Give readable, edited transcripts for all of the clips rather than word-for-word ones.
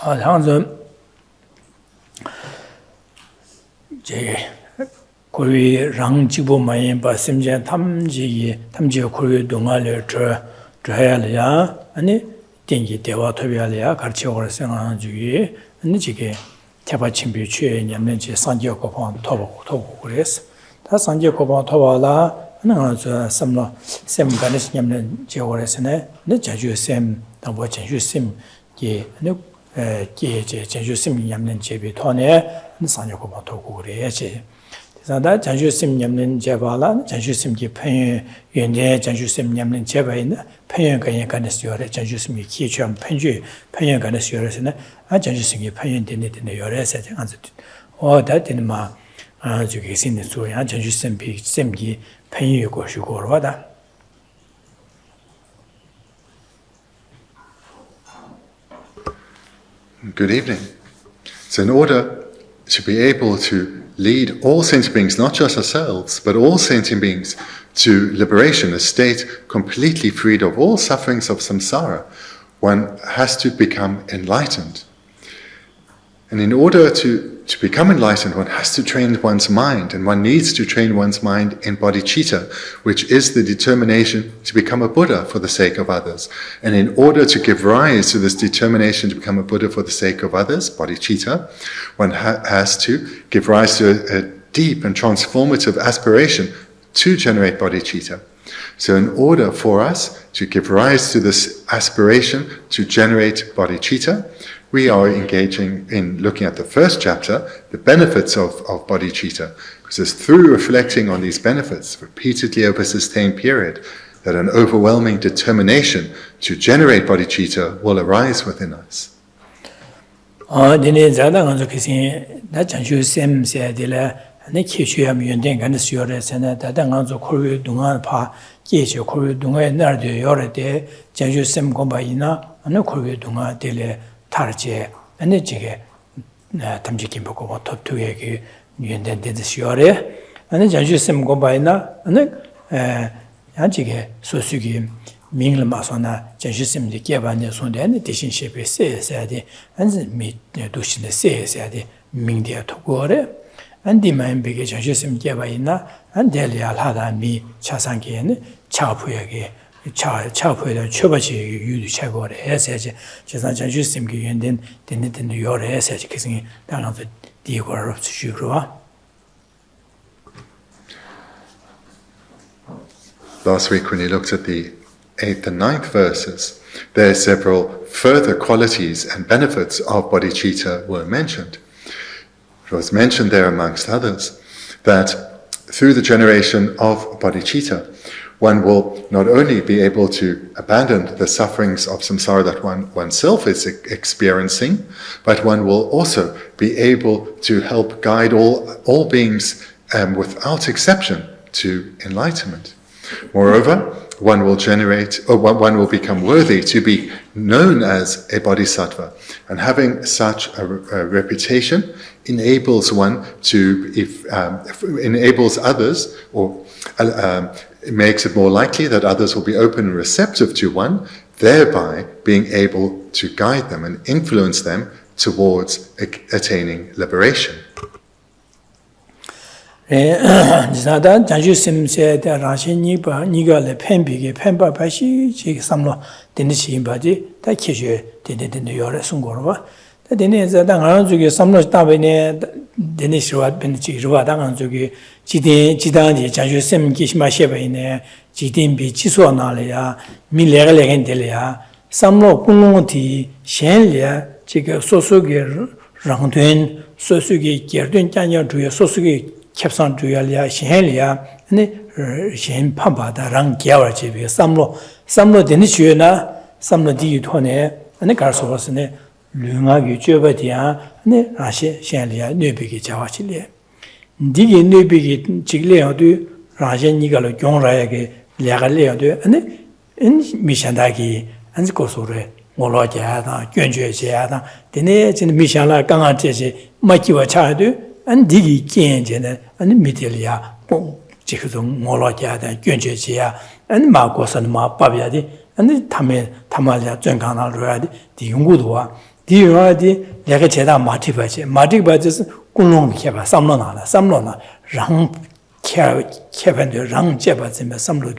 항상 제 고리랑 지부 많이 봤으면 탐지 고리 동안을 줘야야 아니 dengi dewa tobyalaya karchi ogara sengan jugi ane jige tepa chimbi chue nyamlen je sanje kopang tobo kores ta sanje kopang toba la ane nga zo samlo sem ganesh nyamlen je ogara sene ane janju sem tangbo janju sem ge ane ge je janju sem nyamlen je bi tone ane sanje kopang tobo kores 다 장주심 냠는 제발라 장주심기 pen 연제 장주심 냠는 제발이나 편연간에 관해서요 장주심이 기초한 편연간에 서요서는 아 장주심이 편연되는 요래서 안서 다되는 마 저기 신의 소야 장주심 비심기 편연고 쉬고로다. Good evening. So in order to be able to lead all sentient beings, not just ourselves, but all sentient beings, to liberation, a state completely freed of all sufferings of samsara, one has to become enlightened. And in order to become enlightened, one has to train one's mind, and one needs to train one's mind in bodhicitta, which is the determination to become a Buddha for the sake of others. And in order to give rise to this determination to become a Buddha for the sake of others, bodhicitta, one has to give rise to a deep and transformative aspiration to generate bodhicitta. So in order for us to give rise to this aspiration to generate bodhicitta, we are engaging in looking at the first chapter, the benefits of bodhicitta, because it's through reflecting on these benefits repeatedly over a sustained period that an overwhelming determination to generate bodhicitta will arise within us. tarje ane jige tamji kimbo ko top tuye ki yenden de siore ane janju sem go baina ane jige sosugi mingle masona janju sem de gebane sonde ane deshin shepe se de ane mi doshin se de mingde to gore andi main bege janju sem gebaina ande lial hada mi chasange ane chapuye 차포에다 쳐바지 유도 차고래 해서지 제가 자주 심기 연된 되는 요래 해서지 계승이 당한테 디고를 주시고와. Last week when you looked at the 8th and 9th verses, there are several further qualities and benefits of bodhicitta were mentioned. It was mentioned there amongst others that through the generation of bodhicitta, one will not only be able to abandon the sufferings of samsara that oneself is experiencing, but one will also be able to help guide all beings without exception to enlightenment. Moreover, one will become worthy to be known as a bodhisattva, and having such a reputation enables one to enables others, or it makes it more likely that others will be open and receptive to one, thereby being able to guide them and influence them towards attaining liberation. 지나다 장주 심세 대라신이 바 니가래 펜비게 펜바 바시 지 삼로 되는시 바지 다 키셔 되는 요래 순고로 봐. 되는 자당 안 저기 삼로 다베네 되는시와 벤지 루와 당한 저기 지단이 장주 심 기시마셰 바이네 지딘비 지소 나래야 밀레가레겐 될이야 삼로 공공티 셴리야 지가 소소게 랑된 소소게 게든 짠여 주여 소소게 캡산 주야리아 신헬리아 네 신 판바다랑 겨워지비 삼로 되는 주나 삼로 디토네 아니 가서서네 류가기 쥐버디야 네 라시 신헬리아 뇌비기 자와실리 디기 뇌비기 지글레어도 라젠니가로 경라야게 랴갈레어도 아니 미šan다기 안지 고소레 몰라게하다 견주에지하다 되네 진 미šan라 강한테지 마키와 차도 안 디기 견제는 안 미텔이야 꼭 지금 몰라게하다 견제지야 안 마고선 마 밥야디 안 담에 담아야 전강나로야디 디 연구도와 디요디 내가 제다 마티바지 마티바지스 군롱 켜봐 삼로나라 삼로나 랑 켜반데 랑 제바지면 삼로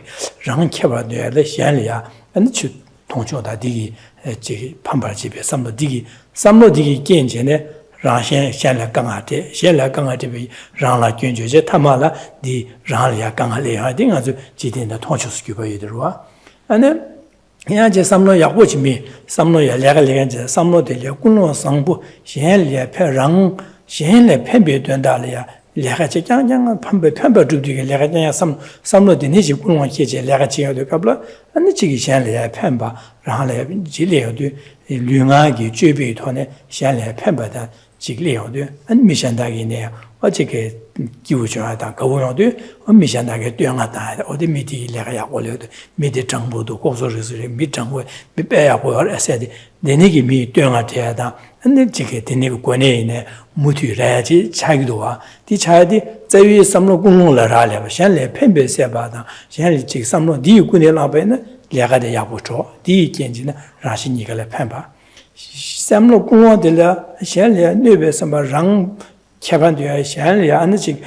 랑 켜반데 현리야 근데 주 동조다 디기 지 판발집에 삼로 디기 견전에 랑 현라 강아데 현라 강아데 랑라 견조제 타마라 디 랑리야 강할이야 딩아주 지된다 통초스기바이들와 아니 야제 삼로 야고지미 삼로야 레가레간제 삼로들이야 군노 상부 현리야 페랑 현레 펜베된다리야 레가제 장장 판베 두디게 레가냐 삼로디니지 군노 계제 레가지야도 갑라 아니 지기 현리야 펜바 랑레 지리야도 류가기 죄비토네 현리야 펜바다 지리야도 안 미션다기네 어떻게 기우저하다 거원도 미션다게 뛰어나다 어디 미디 레가야 올려도 미디 정보도 고소리스리 미정고 미배야고 에세디 내내기 미 뛰어나다다 근데 지게 되는 권내에 무티라지 차기도와 디 차디 저위 삼로 공롱라라래 현래 펜베세바다 현래 지 삼로 디 군내라베는 레가데 야부초 디 견지는 라신이가래 펜바 삼로 공롱들라 현래 뇌베 삼바랑 캬반도야 현래 안지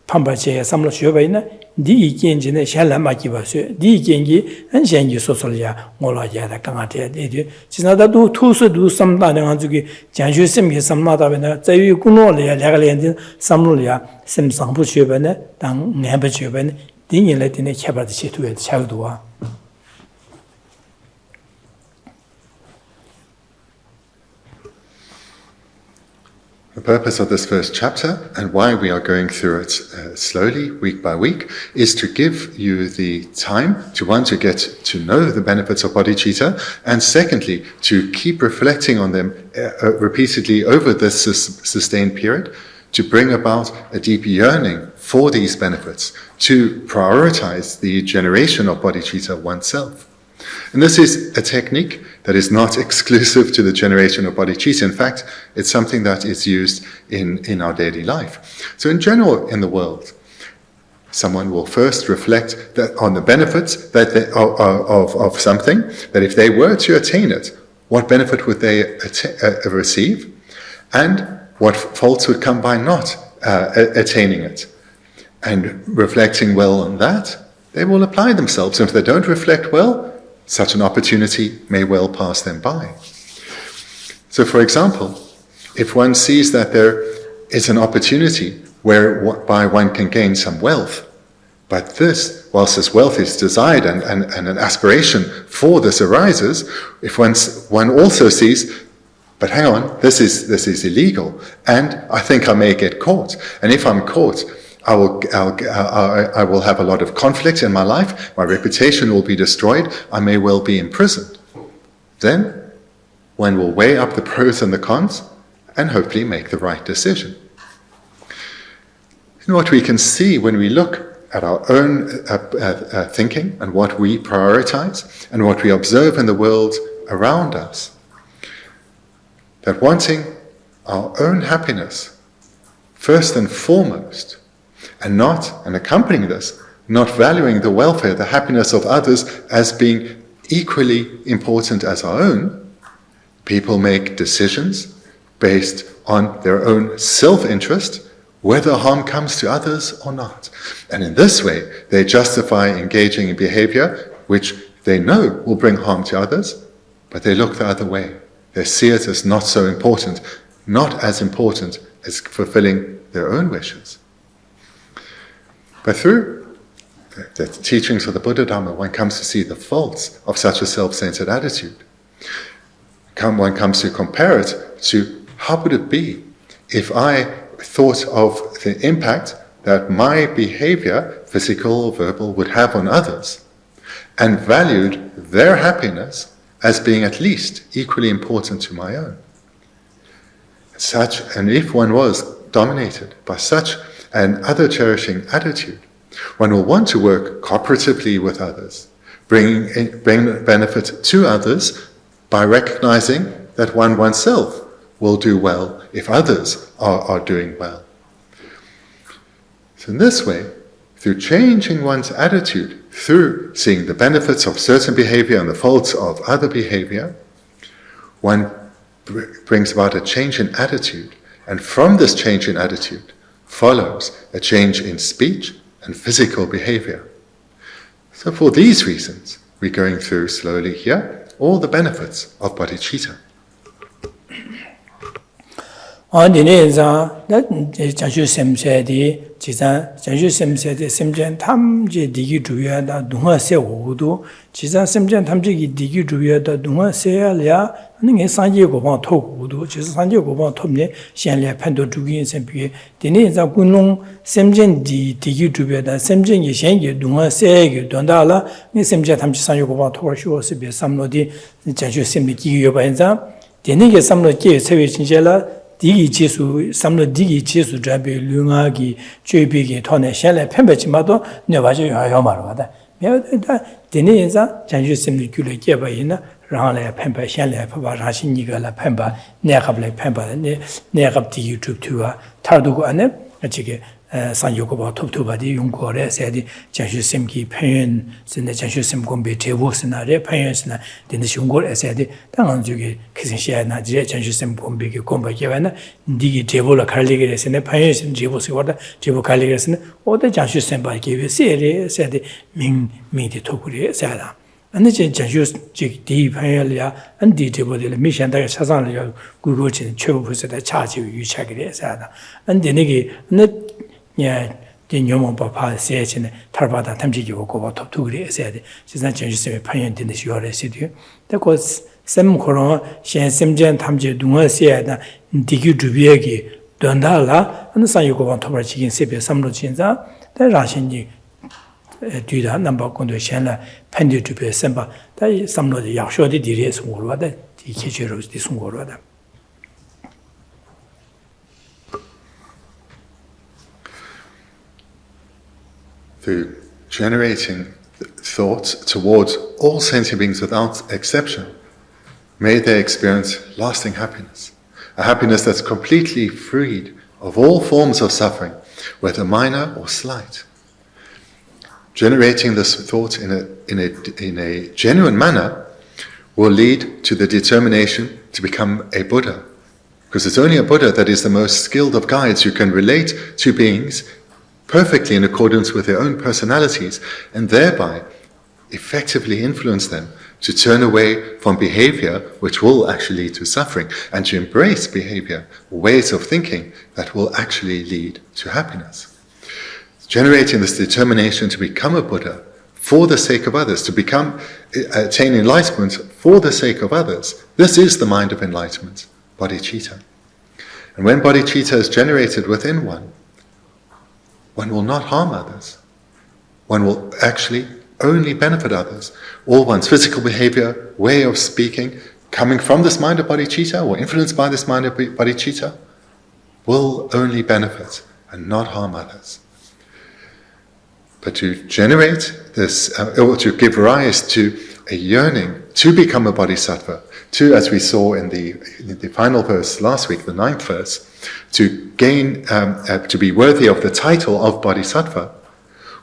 판바제 삼로 쉬어바이나 디 견지는 현래 마기바스 디 견기 한생기 소설이야 몰라야다 강아대 디 지나다도 투스도 삼다는 한주기 장주심게 삼마다베나 저위 군노리야 레가렌진 삼로리야 심상부 쉬어바네 당 내버 쉬어바네 딩일레 디네 캬바드 시투에 차도와 The purpose of this first chapter, and why we are going through it slowly, week by week, is to give you the time to get to know the benefits of bodhicitta, and secondly, to keep reflecting on them repeatedly over this sustained period, to bring about a deep yearning for these benefits, to prioritize the generation of bodhicitta oneself. And this is a technique that is not exclusive to the generation of bodhicitta. In fact, it's something that is used in our daily life. So in general in the world, someone will first reflect on the benefits of something, that if they were to attain it, what benefit would they receive, and what faults would come by not attaining it. And reflecting well on that, they will apply themselves. And if they don't reflect well, such an opportunity may well pass them by. So, for example, if one sees that there is an opportunity whereby one can gain some wealth, but whilst this wealth is desired and an aspiration for this arises, if one also sees, but hang on, this is illegal, and I think I may get caught, and if I'm caught, I will have a lot of conflict in my life, my reputation will be destroyed, I may well be imprisoned. Then one will weigh up the pros and the cons and hopefully make the right decision. And what we can see when we look at our own thinking and what we prioritize and what we observe in the world around us, that wanting our own happiness first and foremost, and accompanying this, not valuing the welfare, the happiness of others as being equally important as our own, people make decisions based on their own self-interest, whether harm comes to others or not. And in this way, they justify engaging in behavior which they know will bring harm to others, but they look the other way. They see it as not so important, not as important as fulfilling their own wishes. But through the teachings of the Buddha Dhamma, one comes to see the faults of such a self-centered attitude. One comes to compare it to how would it be if I thought of the impact that my behavior, physical or verbal, would have on others, and valued their happiness as being at least equally important to my own. And if one was dominated by such an other-cherishing attitude, one will want to work cooperatively with others, bring benefit to others by recognizing that one oneself will do well if others are doing well. So in this way, through changing one's attitude, through seeing the benefits of certain behavior and the faults of other behavior, one brings about a change in attitude, and from this change in attitude follows a change in speech and physical behavior. So for these reasons, we're going through slowly here all the benefits of bodhicitta. On the Neza, that Geshe Thubten Rabten, Geshe Thubten Rabten Digi Juya, Dunga Se Wudu, Geshe Thubten Rabten Digi Juya, Dunga Se Lia, and then Sanji Goban Tok Wudu, Geshe Sanji Goban Tomne, Shanlia Pando Jugi and Sempi, the Neza Gunung, Semjen Digi Juya, Semjen Yishangi, Dunga Se, Dondala, Semjet Hamji Sanji Goban Tok, she was be some Lodi, Geshe Semiki Yobanza, the Nigga some Lodi, Savage Jella. Digi Jesu, some of Digi Jesu Drabi, Lungagi, Jubigi, Tone, Shell, Pembechimato, Nevajo Yomarada. Deneza, Janju Semi Gula Gebaina, Rana Pemba, Shell, Papa, Rashiniga, Pemba, Nekable Pemba, Nekab Digi Tua, Tardugo Ane, a chicken. San Yokoba Toptuba di Yungore said Janju Simki Pen, Send the Janju Sim Gombe Tevos and Are Payans, then the Shungor said, Tanganjugi, Kissing Nadia, Janju Sim Gombe, Gomba Gavana, Digi Tevola Carligas and the Payans and Jevos water, Jevo Carligas, or the Janju Simba gave a series, said Ming the Tokuri, Sada. And the Janju Jig D Payalia and D Table the mission that Sazan Guruchin, Chevos at charge you check it, Sada. And the Nigi, yeah, the Yomo Papa says in Tarbata Tamji Yoko top 2 days said, she's not changing paint in this your city. That was some Koron, Shan Simjan Tamji Dunga said, Digi Jubiegi, Dondala, and the San Yoko on top of chicken sepia, some Luchinza, the Russian do that number going to Shanla, Pendy to be Semba, that is some of the Yasho de Dires or the Kichiros this one. Through generating thoughts towards all sentient beings without exception, may they experience lasting happiness, a happiness that's completely freed of all forms of suffering, whether minor or slight. Generating this thought in a genuine manner will lead to the determination to become a Buddha, because it's only a Buddha that is the most skilled of guides who can relate to beings perfectly in accordance with their own personalities, and thereby effectively influence them to turn away from behavior which will actually lead to suffering, and to embrace behavior, ways of thinking that will actually lead to happiness. Generating this determination to become a Buddha for the sake of others, to attain enlightenment for the sake of others, this is the mind of enlightenment, bodhicitta. And when bodhicitta is generated within one will not harm others. One will actually only benefit others. All one's physical behavior, way of speaking, coming from this mind of bodhicitta or influenced by this mind of bodhicitta, will only benefit and not harm others. But to generate this, or to give rise to a yearning to become a bodhisattva, to, as we saw in the final verse last week, the 9th verse, to gain, to be worthy of the title of bodhisattva,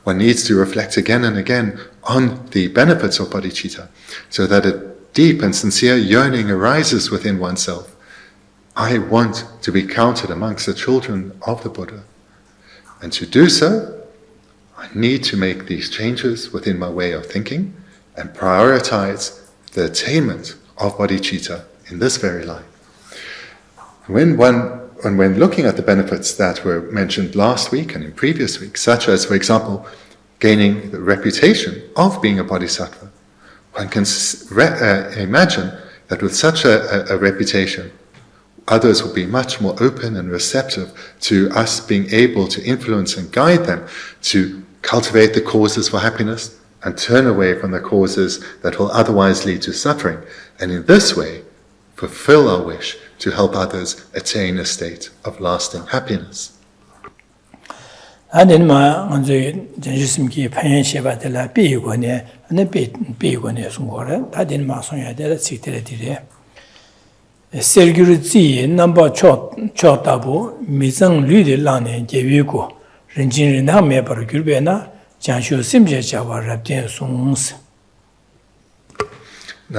one needs to reflect again and again on the benefits of bodhicitta, so that a deep and sincere yearning arises within oneself. I want to be counted amongst the children of the Buddha. And to do so, I need to make these changes within my way of thinking and prioritize the attainment of bodhicitta in this very life. When looking at the benefits that were mentioned last week and in previous weeks, such as, for example, gaining the reputation of being a bodhisattva, one can imagine that with such a reputation, others will be much more open and receptive to us being able to influence and guide them to cultivate the causes for happiness and turn away from the causes that will otherwise lead to suffering, and in this way fulfill our wish to help others attain a state of lasting happiness. Now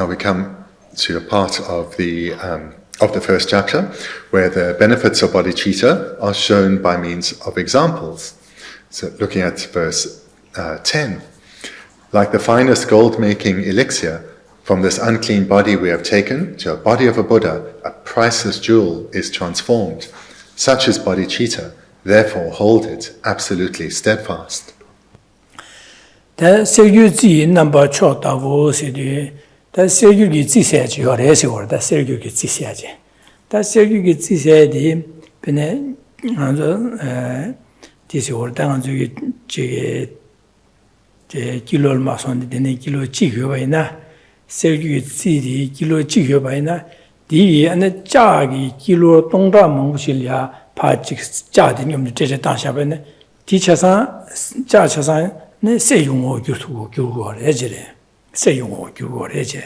we come to a part of the first chapter, where the benefits of bodhicitta are shown by means of examples. So looking at verse 10, like the finest gold-making elixir, from this unclean body we have taken to a body of a Buddha, a priceless jewel is transformed. Such is bodhicitta, therefore hold it absolutely steadfast. The Sergyu number chot of City, the Sergyu Zisage or Esor, the Sergyu Zisage. The Sergyu Zisage, Pene, this or down to Kilo Mason, the Kilo Chihuahua. Sergyu City, Kilo Chihuahua, the and the Jagi, Kilo Tonga Mongusilia, Pachix Jardin, the Tetan teachers, Jachasan, say you want you to go or edge. Say you want you or edge.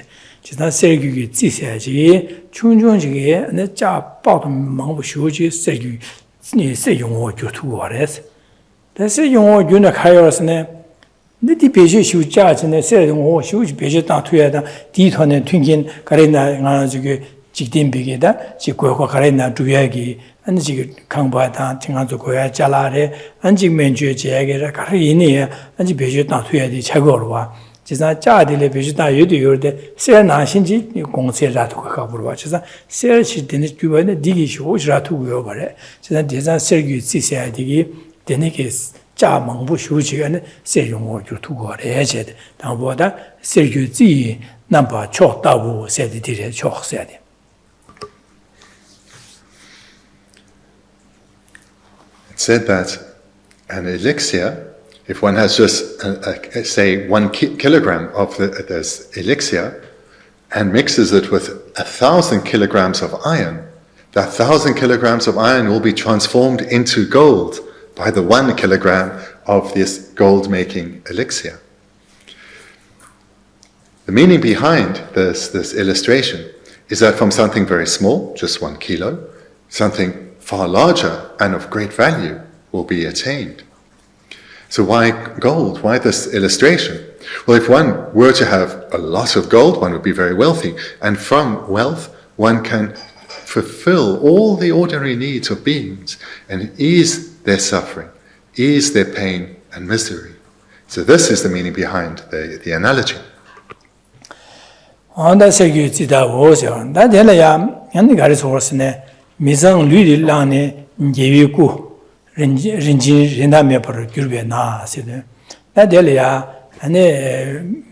Just not say you Zisagi, Chunjunji, and the job bottom Mongushi, say you want you to or edge. They say you want you not hire us. The Pesha should judge and said, oh, huge Pesha down to Titon and Twinkin, Karina, Jitin Bigida, Chiko Karina, Duyagi, and Jig Kambata, Tingazukoya, Jalare, and Jigmenju Jagger, Karini, and Pesha down to the Chagorwa. Just not Jadile Pesha, you do the Serna Shinji, you consider that to Kabur, which is a search didn't do any diggish, which Ratu over it. So that is a Sergyu Cisia Digi, the Nikis. 家蒙不修学呢，这用我就通过了解的。但我的社区主义那把巧大部写的这些巧写的。It said that an elixir, if one has just say 1 kilogram of this elixir and mixes it with 1,000 kilograms of iron, that 1,000 kilograms of iron will be transformed into gold by the 1 kilogram of this gold-making elixir. The meaning behind this illustration is that from something very small, just 1 kilo, something far larger and of great value will be attained. So why gold? Why this illustration? Well, if one were to have a lot of gold, one would be very wealthy. And from wealth, one can fulfill all the ordinary needs of beings and ease their suffering, ease their pain and misery. So this is the meaning behind the analogy. On the security that was on that Delayam, and the Garis horse in a Mizan Ludi Lani, Jeviku, Rinji, Rindamia for Gurbiana, said that Delaya, and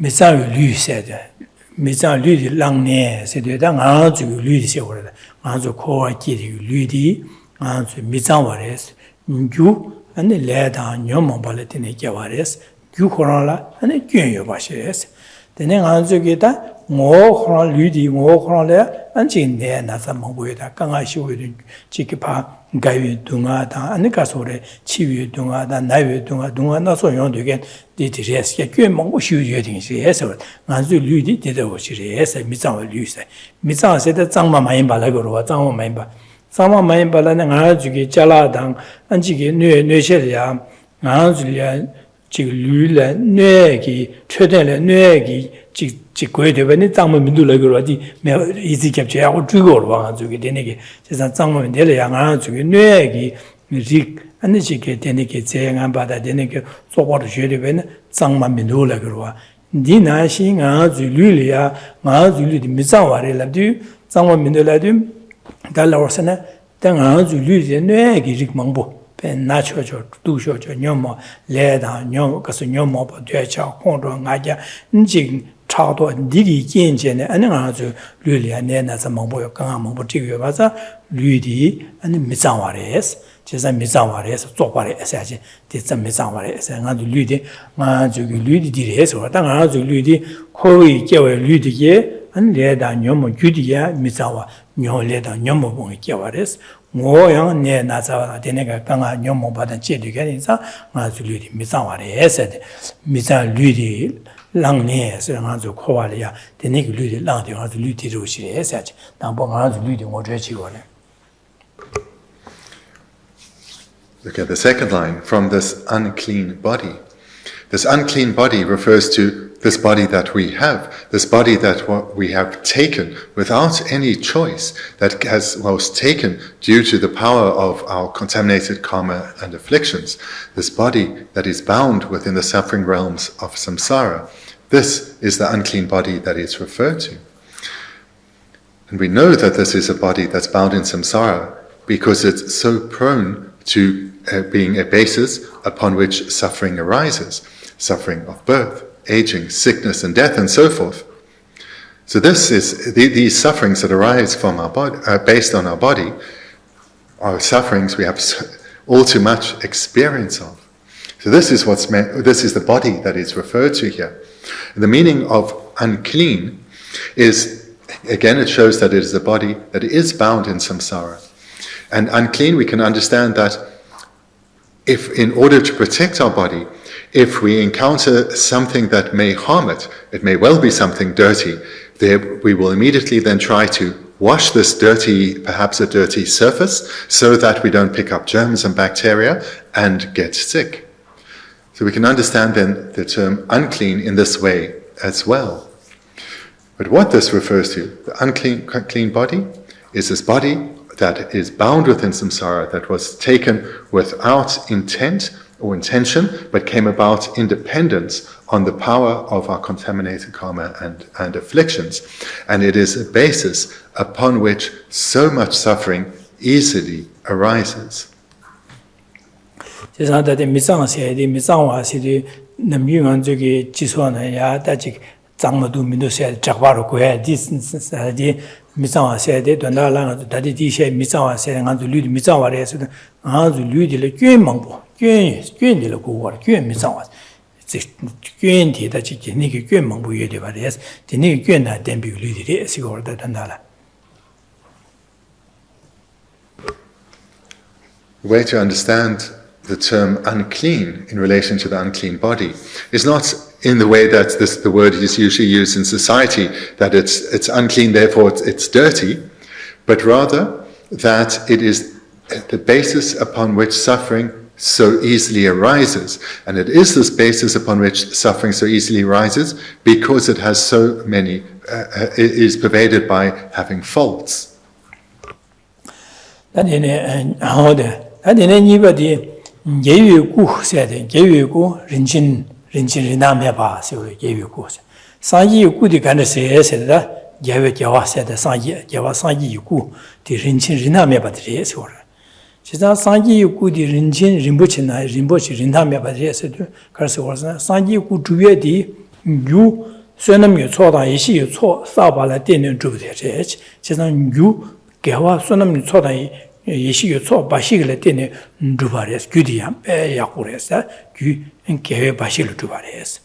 Mizan Lu said, Mizan Ludi Langne, said the Anzu Ludi, said, Anzu Kora Kiri Ludi, Anzu Mizan Wares. You and the lad on your mobility in a Javares, you corolla and a junior bashes. The name answer get that more coral ludi, more coral there, and chin there, Nasa Mobueta, Kangashu, Chikipa, Gayu Dungata, and the Casore, Chivi Dungata, Navi Dunga, not so young again, did it yes, get you among shoes getting she has her. Nanzu Ludi did what she has, and Mizan Luce. Mizan said that Zama Maimba Lagoro, Zama Maimba. Sama main balan nga juge chala dang an jige nue shelia nga julia jig lu la nue gi chöden la nue gi jig gui de ben zang mo min du la go di me easy capture ya go zhui go lo nga juge de ne ge je san zang mo de le ya nga juge nue gi ri an jige de ne ge je nga ba da de ne ge so bo de xue de ben zang ma min du la go wa di na shi nga ju lu le ya nga ju lu de mi zang wa re la du zang mo min de la du Dalawasana, Tanganzu Luzi, Negi Mambo, Pen Nacho, Dusho, Nyomo, Leda, Nyomo, Casanyomo, Ducha, Hondo, Naja, Njing, Chado, Digi, Jinjen, and Anzu, Lulia, Nena, Mambo, Kambo, Tigavaza, Ludi, and Mizawares, just a Mizawares, Topare, Assassin, did some Mizawares, and Anzu Ludi, Manzu Ludi did or Tanganzu Ludi, Koi, Gawa Ludi, and Leda, Nyomo, Judia, Mizawa. Nyo leda nyomo bongi kiawares, ngo yang ne nazawa denega kanga nyomo badan chedu ganisa, nga zu ludi mizan wari esed, mizan ludi lang ne esed, nga zu kowali ya, denega ludi lang de nga zu ludi roshi esed, tangpo nga zu ludi ngo zhe chi wale. Look at the second line, from this unclean body. This unclean body refers to this body that we have, this body that we have taken without any choice, that was taken due to the power of our contaminated karma and afflictions, this body that is bound within the suffering realms of samsara, this is the unclean body that is referred to. And we know that this is a body that's bound in samsara because it's so prone to being a basis upon which suffering arises, suffering of birth, aging, sickness and death and so forth. So this is these sufferings that arise from our body, based on our body, are sufferings we have all too much experience of. So this is what's meant. This is the body that is referred to here. And the meaning of unclean is, again, it shows that it is a body that is bound in samsara. And unclean, we can understand that if, in order to protect our body, if we encounter something that may harm it, it may well be something dirty, there we will immediately then try to wash this dirty, perhaps a dirty surface, so that we don't pick up germs and bacteria and get sick. So we can understand then the term unclean in this way as well. But what this refers to, the unclean body, is this body that is bound within samsara, that was taken without intent or intention, but came about in dependence on the power of our contaminated karma and afflictions. And it is a basis upon which so much suffering easily arises. 미상화 세대 돈달랑 다디 디셰 미상화 세대 간주 류디 미상화래서 간주 류디를 꿰망보 꿰디를 고고 꿰 미상화 꿰디다 지니게 꿰망보 예데 바래서 디니 꿰나 덴비 류디리 시고르다 돈달라. The way to understand the term unclean in relation to the unclean body is not in the way that the word is usually used in society, that it's unclean, therefore it's dirty, but rather that it is the basis upon which suffering so easily arises. And it is this basis upon which suffering so easily arises because it has so many, it is pervaded by having faults. 린진리나메바 세우 예유고 상이유구디 간르세에서다 예외겨와세다 상이겨와 상이유구 디 린진리나메바드리에서 지자 상이유구디 린진 림보치나 림보치 린나메바드리에서도 그래서 그래서 상이유구 주위에디 유 쇠남유 초다 이시유 초 사발라 되는 주부대제 지자 유 개와 쇠남유 초다 예시유 초 바시글에 되는 주바레스 규디야 빼야고레서 규 개회 바실을 주바레스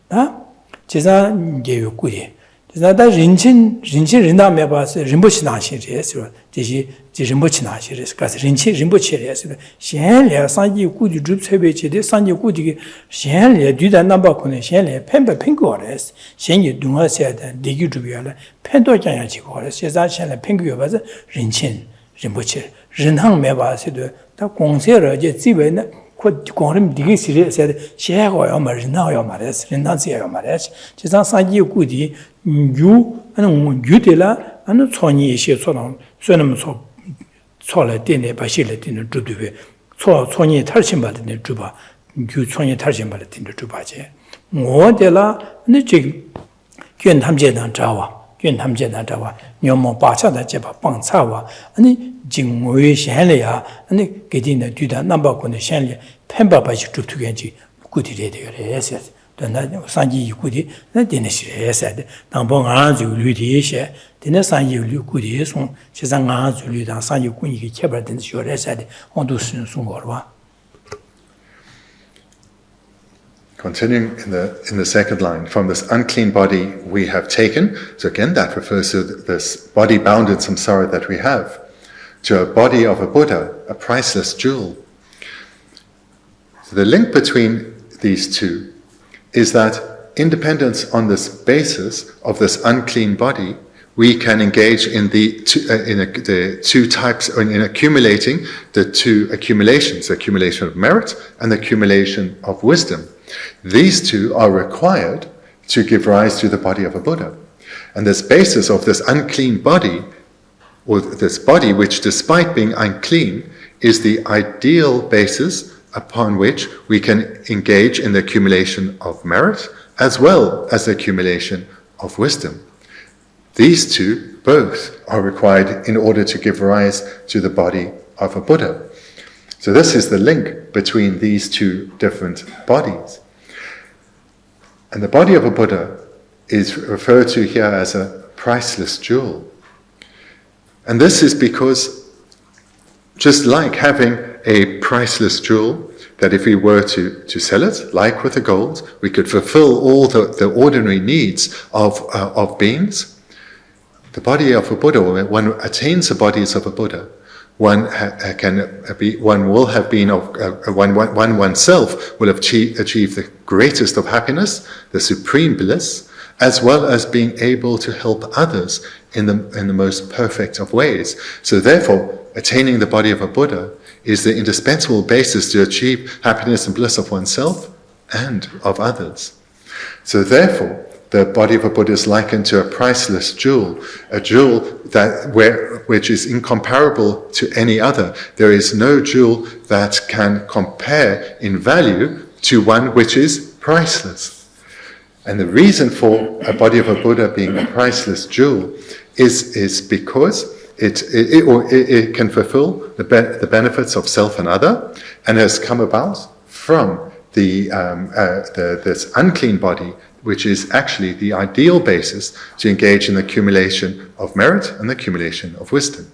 나 제가 개요구리 제가 린친 린나메 봐서 림보치 나시레스 지지 림보치 나시레스 가서 림보치레스 현례 상기 구디 줍세베치데 상기 구디 현례 뒤다 남바코네 현례 펜베 펜고레스 현이 동화세다 대기 주비야라 펜도장야 지고레스 제가 현례 펜고여 봐서 린친 림보치 린항 메바세도 다 공세러제 지베나 고름 디게 시리에서 셰고요 말나요 말레스 린나지요 말레스 지상 상기 구디 유 하는 유들라 하는 손이 시초는 손은 초래 되네 바실에 되는 주두베 손이 탈신 받는 주바 유 손이 탈신 받는 주바제 뭐들라 근데 지금 견 탐제단 자와 견 탐제단 자와 녀모 바차다 제바 빵차와 아니 징외 현례야 아니 게디나 뒤다 남바고네 현례 펜바바지 주투겐지 구디레 되어레서 나 상기 구디 나 되네시레서 당봉 아주 류디셰 되네 상기 류구디송 세상 아주 류다 상기 군이게 개발된 쇼레서 온도 순송거와. Continuing in the second line, from this unclean body we have taken, so again that refers to this body bound in samsara that we have, to a body of a Buddha, a priceless jewel. So the link between these two is that independent on this basis of this unclean body, we can engage in the two types, in accumulating the two accumulations, the accumulation of merit and the accumulation of wisdom. These two are required to give rise to the body of a Buddha. And this basis of this unclean body, or this body which despite being unclean is the ideal basis upon which we can engage in the accumulation of merit as well as the accumulation of wisdom. These two both are required in order to give rise to the body of a Buddha. So this is the link between these two different bodies. And the body of a Buddha is referred to here as a priceless jewel. And this is because, just like having a priceless jewel, that if we were to sell it, like with the gold, we could fulfill all the ordinary needs of beings. The body of a Buddha, when one attains the bodies of a Buddha, one oneself will achieve the greatest of happiness, the supreme bliss, as well as being able to help others in the most perfect of ways. So therefore, attaining the body of a Buddha is the indispensable basis to achieve happiness and bliss of oneself and of others. So therefore, the body of a Buddha is likened to a priceless jewel, a jewel which is incomparable to any other. There is no jewel that can compare in value to one which is priceless. And the reason for a body of a Buddha being a priceless jewel is because it can fulfill the benefits of self and other, and has come about from this unclean body, which is actually the ideal basis to engage in the accumulation of merit and the accumulation of wisdom.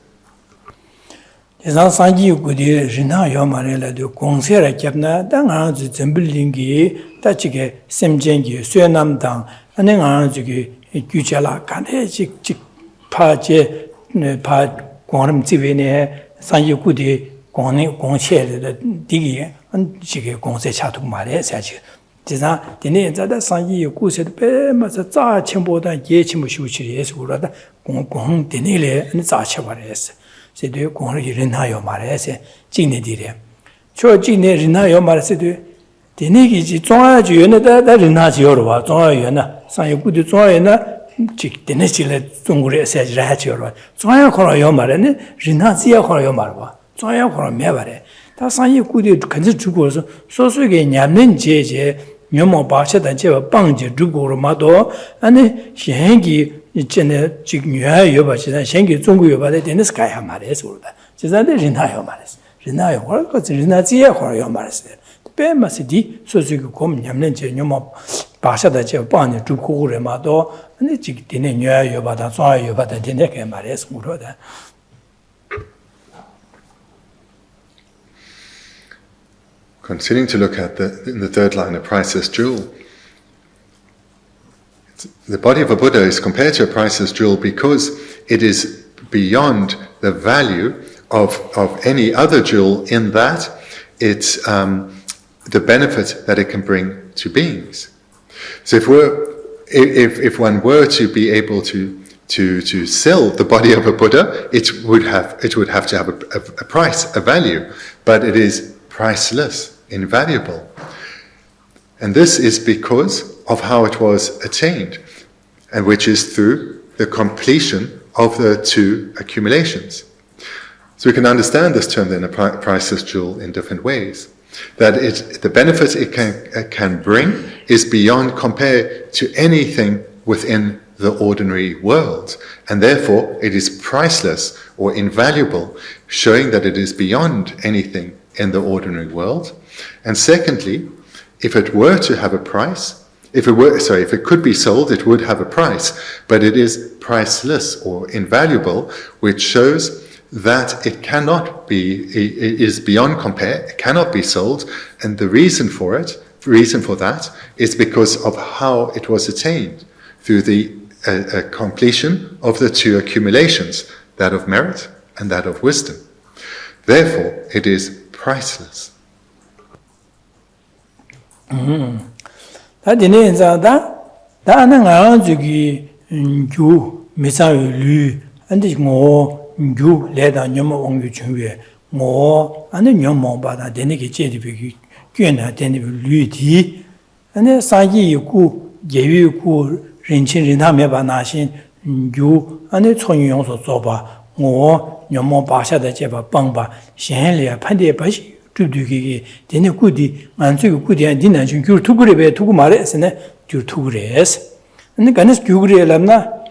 Nyomo Basha than Cheva Bangji, Dugurumado, and Shengi Chignya Yobachi, Shengi Zungu Yoba, in the sky Hamares, she's not the Rinayo Maris. Rinayo, what was Rinazia or Yomaris? The Pema City, so you come Yamlenche, Nyomo Basha than Cheva Bangji, Dugurumado, and the Chignya Yoba, that's why you but the Dineka Mares Muroda. Continuing to look at in the third line, a priceless jewel. The body of a Buddha is compared to a priceless jewel because it is beyond the value of any other jewel, in that it's the benefit that it can bring to beings. So if one were to be able to sell the body of a Buddha, it would have to have a price, a value, but it is priceless, invaluable. And this is because of how it was attained, and which is through the completion of the two accumulations. So we can understand this term then, a priceless jewel, in different ways. That the benefit it can bring is beyond compare to anything within the ordinary world, and therefore it is priceless or invaluable, showing that it is beyond anything in the ordinary world. And secondly, if it were to have a price, if it could be sold, it would have a price, but it is priceless or invaluable, which shows that it cannot be, it is beyond compare, it cannot be sold, and the reason for that is because of how it was attained, through the completion of the two accumulations, that of merit and that of wisdom. Therefore, it is priceless. That in that Anangazuki Ju Misayu Lu and the more Ju led on Yomo on Yuchue more and the Yomo Bada Deniki Jedi Guna Deni Luti and then Sayi Yuku 예유고 rinchen riname ba nashin yu ane chonyu yongso zoba ngo nyomo basha da jeba bangba shen le pande ba shi tudugi dene gudi manzu gudi an dinan jun gyur tugure be tugu mare sene gyur tugures ane ganes gyugure lamna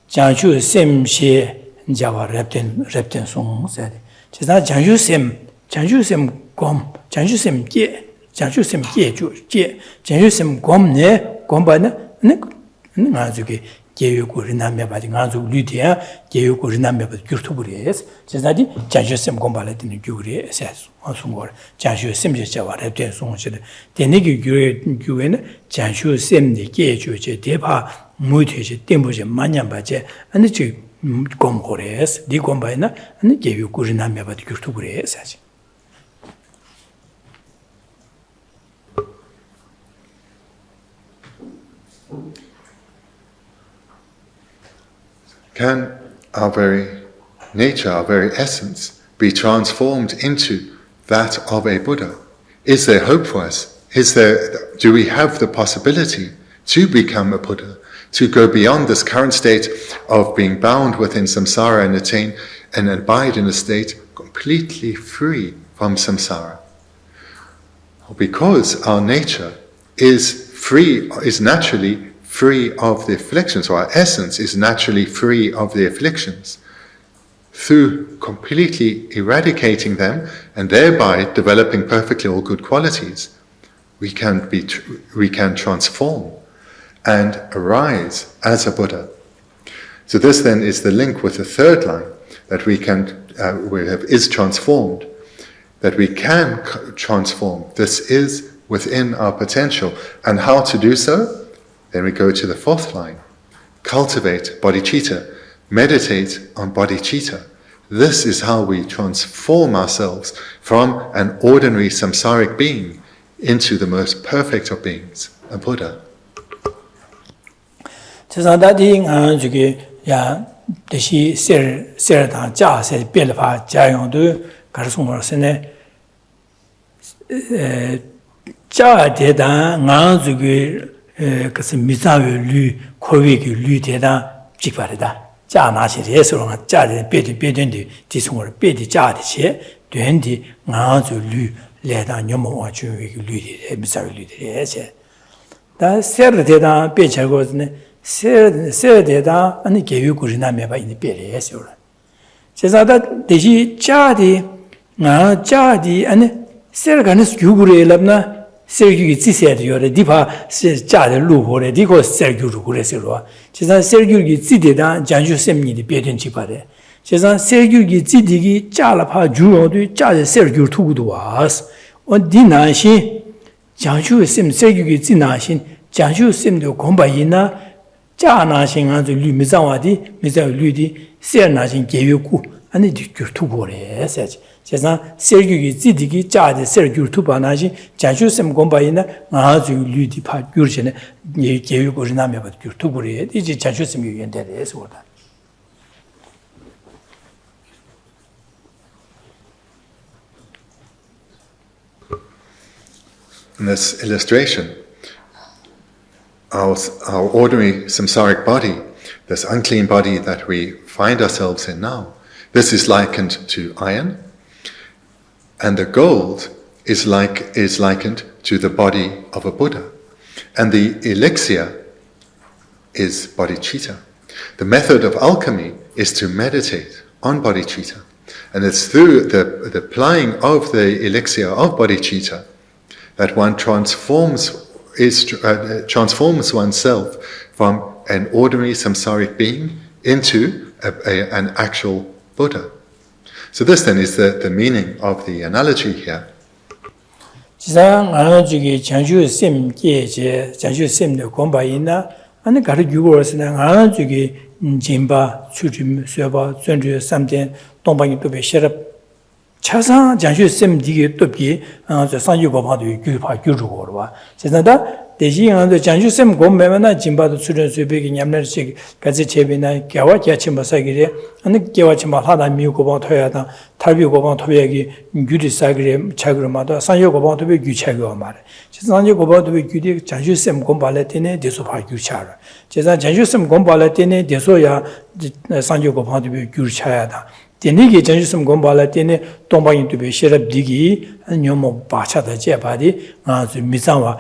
janju semshe jawa repten song sade chesa janju sem gom janju sem ju je janju sem gom ne gomba ne ngazuki geyoku riname ba ngazu lydia geyoku riname ba gyurtugures chesadi janju sem gombala din gyure ses osungor janju sem je jawa repten song chede denegi gyure ne janju sem ne geju je deba muiteje temboje manyamba je ane chi gomgores di gombaina ane geyoku riname ba gyurtugures saji Can our very nature, our very essence, be transformed into that of a Buddha? Is there hope for us? Do we have the possibility to become a Buddha, to go beyond this current state of being bound within samsara and attain and abide in a state completely free from samsara? Because our nature is naturally free of the afflictions, or our essence is naturally free of the afflictions. Through completely eradicating them and thereby developing perfectly all good qualities, we can transform and arise as a Buddha. So this then is the link with the third line, that is transformed, that we can transform. This is within our potential. And how to do so? Then we go to the fourth line. Cultivate bodhicitta. Meditate on bodhicitta. This is how we transform ourselves from an ordinary samsaric being into the most perfect of beings, a Buddha. 그래서 미사회 류 코위기 류대다 직발이다. 자나시 예수로가 자리 배된디 디송을 배디 자디시 된디 나주 류 레다 녀모와 주위기 류디 미사회 류디에세 다 세르대다 배차고스네 세르대다 아니 개유구리나메 바 이니 배레에서 제자다 대시 자디 나 자디 아니 세르가는 규구레랍나 Sergyu Ziseriore, Dipa Jade Lupore, Dico Sergyu Ruguresero. Cesan Sergyu Zideda, Janju Semni di Pieden Cipare. Cesan Sergyu Zidigi, Jalapa Juo, Jade Sergyu Tuguduas. On Dinashi, Janju Sem Sergyu Zinashin, Janju Sem de Combaina, Janashin and the Lumizawadi, Miza Ludi, Sernashin Gayuku, and the Tugore, said. 제가 세르기 지디기 자데 세르기 투바나지 자주sem 공바이나 아주 류디파 규르전에 예 계획을 나면 투부리 이제 자주sem 유연대에서 오다. In this illustration, our ordinary samsaric body, this unclean body that we find ourselves in now, this is likened to iron. And the gold is likened to the body of a Buddha. And the elixir is bodhicitta. The method of alchemy is to meditate on bodhicitta. And it's through the applying of the elixir of bodhicitta that one transforms oneself from an ordinary samsaric being into an actual Buddha. So this then is the meaning of the analogy here. 지상 아주기 장주 셈 계제 장주 셈의 공바이나 아니 가르 유고스나 아주기 진바 수림 쇠바 전주 3대 동방이 또 배셔럽 차상 장주 셈 디게 또비 저 상유법하도 규파 규주고로 봐. 제가다 대신한도 장주쌤 곰매나 진바도 수련 수비기 냠ner식 같이 제비나 개와 같이 마사기래 아니 개와 치 하다 미고 봐 토야다 탈비고 봐 토비기 유리 사기래 차그마다 산요 고바 토비 규차고 말해 산요 고바 토비 규디 장주쌤 곰발에 때네 대소 봐 규차라 제가 장주쌤 곰발에 때네 대소야 산요 고바 토비 규차야다 Tenigi Janjusum Gombala Tene Tombayin to be Sherab Digi and Yomo Bachata Jebadi, Mizawa,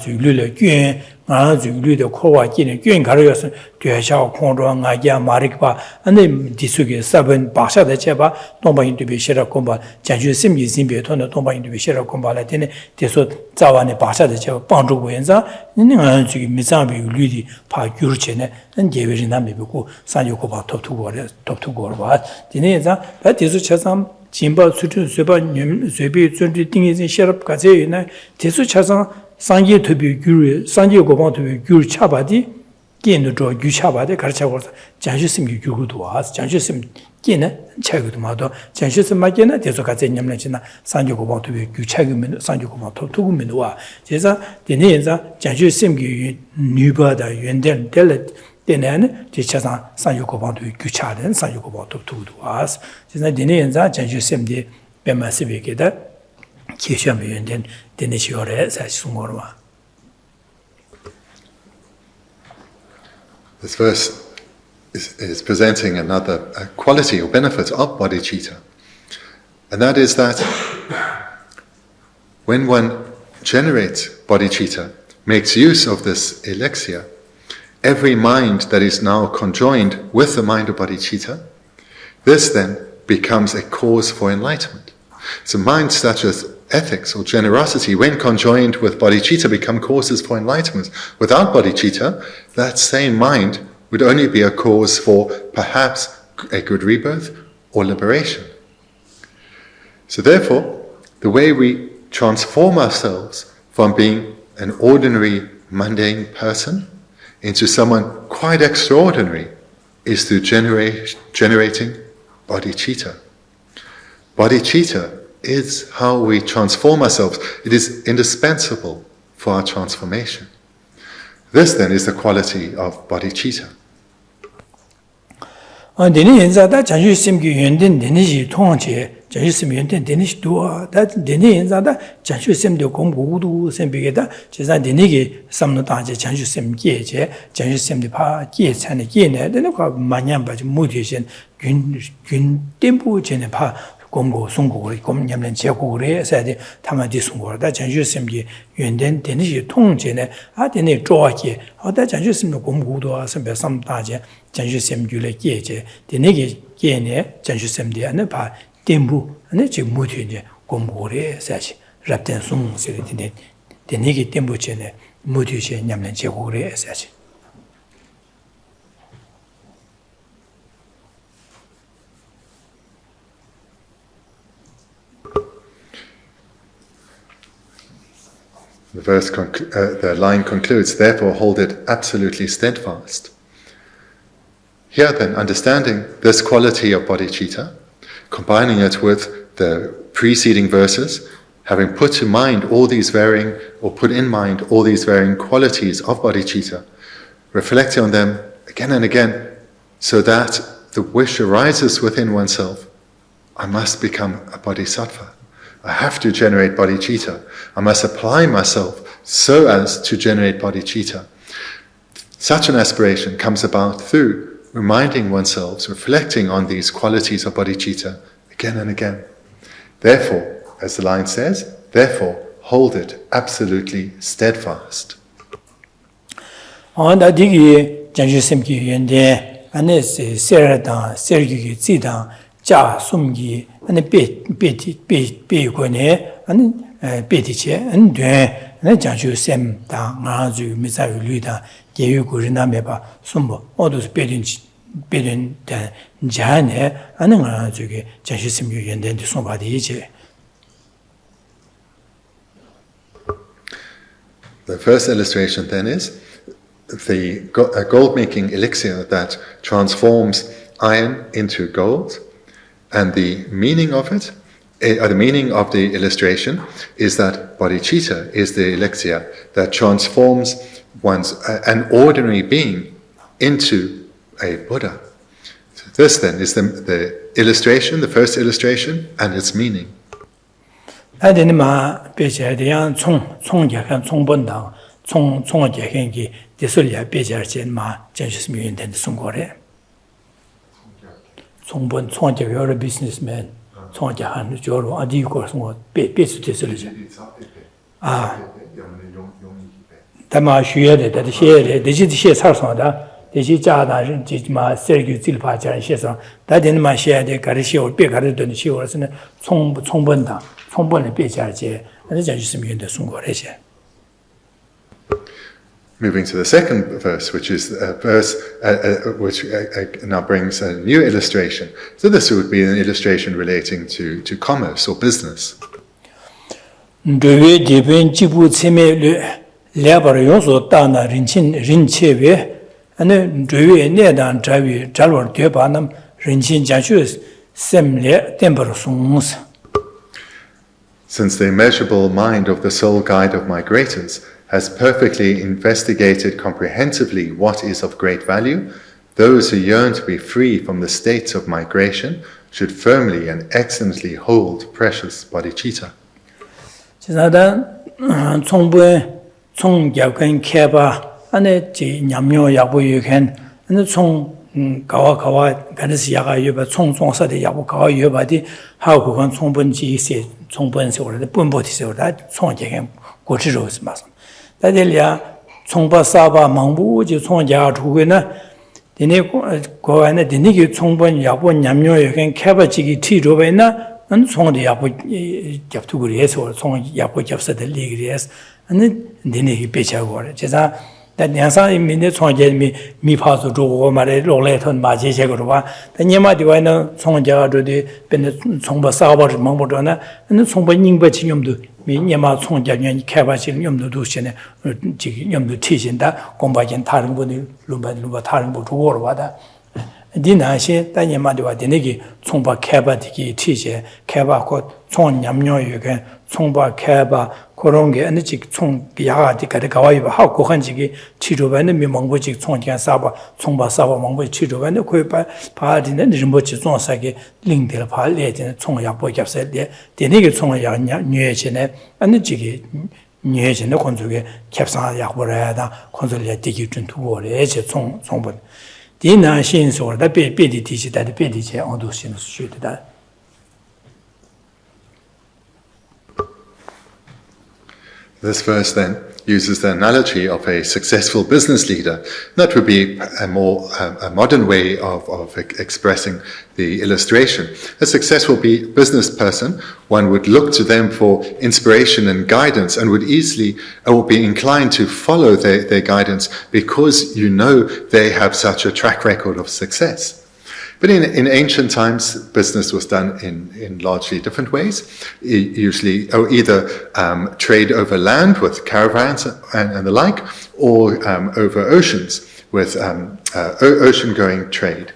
Lula Guen, Luda Kowa Kin, Guen Karios, Tuashao Kondro, Nagia Marikpa, and then Disugi, Sabin, Bachata Jeba, Tombayin to be Sherab Comba, Janjusim Zimbi, Tombayin to be Sherab Gombala Tene, Teso Zawane Bachata Jeba, Bandu Wenza, and then Mizambi Ludi, Pa Gurchene, and Jeverina Mibuku, Sanyokoba top to Gorba. That is Chasam, Jimba, Sutu, Suba, Zubi, Zundi, things in Sherab Kaze, Tesu Chasam, Sangi to be Guru, Sangi Goban to be Guru Chabadi, Gain to draw Guchabadi, Karchavas, Janjusim Guru to us, Janjusim Gina, Chagumado, Janjusim Magina, Tesokaze Yamlachina, Sangi Goban to be Guchagum, Sangi Goban to Minua, Jeza, the Neza, Janjusim Nubada, Yunden, Delet. Then Tichasan San Yokoban to Guchaden, San Yokoban to us. Since the Dinenza, Janjusem de Bemasivigeda, Kisham and then Denishore as Sumorma. This verse is presenting another quality or benefit of bodhicitta, and that is that when one generates bodhicitta, makes use of this elixir, every mind that is now conjoined with the mind of bodhicitta, this then becomes a cause for enlightenment. So minds such as ethics or generosity, when conjoined with bodhicitta, become causes for enlightenment. Without bodhicitta, that same mind would only be a cause for perhaps a good rebirth or liberation. So therefore, the way we transform ourselves from being an ordinary, mundane person into someone quite extraordinary is through generating bodhicitta. Bodhicitta is how we transform ourselves. It is indispensable for our transformation. This then is the quality of bodhicitta. Deni Yenzada Janjusim Yundin Denishi Tongche, Janjusim Yundin Denish Dua, that Deni Yenzada Janjusim de Gomgudu, Sembigeda, Chesa Denigi, Samnotaje, Janjusim Geje, Janjusim de Pa, Ges and Gene, then Manyamba Mutation, Gun Tempu Genepa, Gomgo, Sungo, Gom Yamlen Chekure, said Tamadi Sungo, that Janjusim Yundin Denishi Tongche, Adene Joaki, or that Janjusim Gomgudu, some Taje. Janjusem Gule Geje, the Negi Gene, Janjusem de Anepa, Dimbu, and the Mutin, Gomore, such Rapten Sung, the Negi Dimbuchene, Mutuche, Yamlen Chekure, such. The line concludes, therefore hold it absolutely steadfast. Here then, understanding this quality of bodhicitta, combining it with the preceding verses, having put in mind all these varying qualities of bodhicitta, reflecting on them again and again, so that the wish arises within oneself, I must become a bodhisattva. I have to generate bodhicitta. I must apply myself so as to generate bodhicitta. Such an aspiration comes about through reminding oneself, reflecting on these qualities of bodhicitta again and again. Therefore, as the line says, therefore, hold it absolutely steadfast. On the digi, Janjusimki Yende, and this Serada, Sergi, Zida, Ja, Sumgi, and a Begone, and Betiche, and Janjusem, Nazu, Misavu Luda, Geugurinameba, Sumbo, all those bedin Jane, and Janjusim Yende to somebody. The first illustration then is the gold-making elixir that transforms iron into gold, and the meaning of it the meaning of the illustration is that bodhicitta is the elixir that transforms an ordinary being into a Buddha. So this then is the illustration, the first illustration, and its meaning. businessman. Tama shuye de she de ji she sar so da de ji ja da ren ji ma ser gyu zil pa ja she so da den ma she de ga ri she o be ga ri de she o se ne cong bon da cong bon le be ja je na ja ji sim yun de sung go le she. Moving to the second verse, which is a verse which now brings a new illustration. So this would be an illustration relating to commerce or business. Dwe de ben ji bu chime le lebar yo so da na rin che we ane dwe ne dan zha wi zha lo de ba nam rin chin jia shu sem le den bar sung. Since the immeasurable mind of the sole guide of migrators has perfectly investigated comprehensively what is of great value, those who yearn to be free from the states of migration should firmly and excellently hold precious bodhicitta. 다들이야 총바 사바 망부지 총자 두고나 디네 고안에 디니기 총번 야본 냠뇨에 간 캐바지기 티로베나 안 총데 야보 잡투그리에서 총 야보 잡서들 리그리에서 안 디니기 배차고 제가 다냥사 민네 총제미 미파서 주고 말에 로레톤 마제제거로 봐 다니마디와는 총자가 저디 벤네 총바 사바를 망보잖아 안 총바 닝바 지념도 미니마 총자년 개발실 염도도 시네 지금 염도 티신다 공부하긴 다른 분이 루바 다른 분 주고로 받아 디나시 다니마디와 디네기 총바 개발이 티제 개발고 총냠뇨유게 총바 개발 그런 게 아니 즉 총야가디까지 가와이바 하고 한지기 치료반은 미망보직 총견 사바 총바 사바 망보 치료반은 거의 바디는 뭐지 총사게 링들 발레진 총약보 잡세데 디네기 총야냐 뉘에지네 아니 지기 뉘에지네 건조게 캡상 약보라다 건설에 되기 좀 두고래 제 총본 디나 신소다 베디 티시다 베디제 언도신 수주다. This verse then uses the analogy of a successful business leader. That would be a more modern way of expressing the illustration. A successful business person, one would look to them for inspiration and guidance and would easily or be inclined to follow their guidance because you know they have such a track record of success. But in ancient times, business was done in largely different ways. Usually, either trade over land with caravans and the like, or over oceans with ocean-going trade.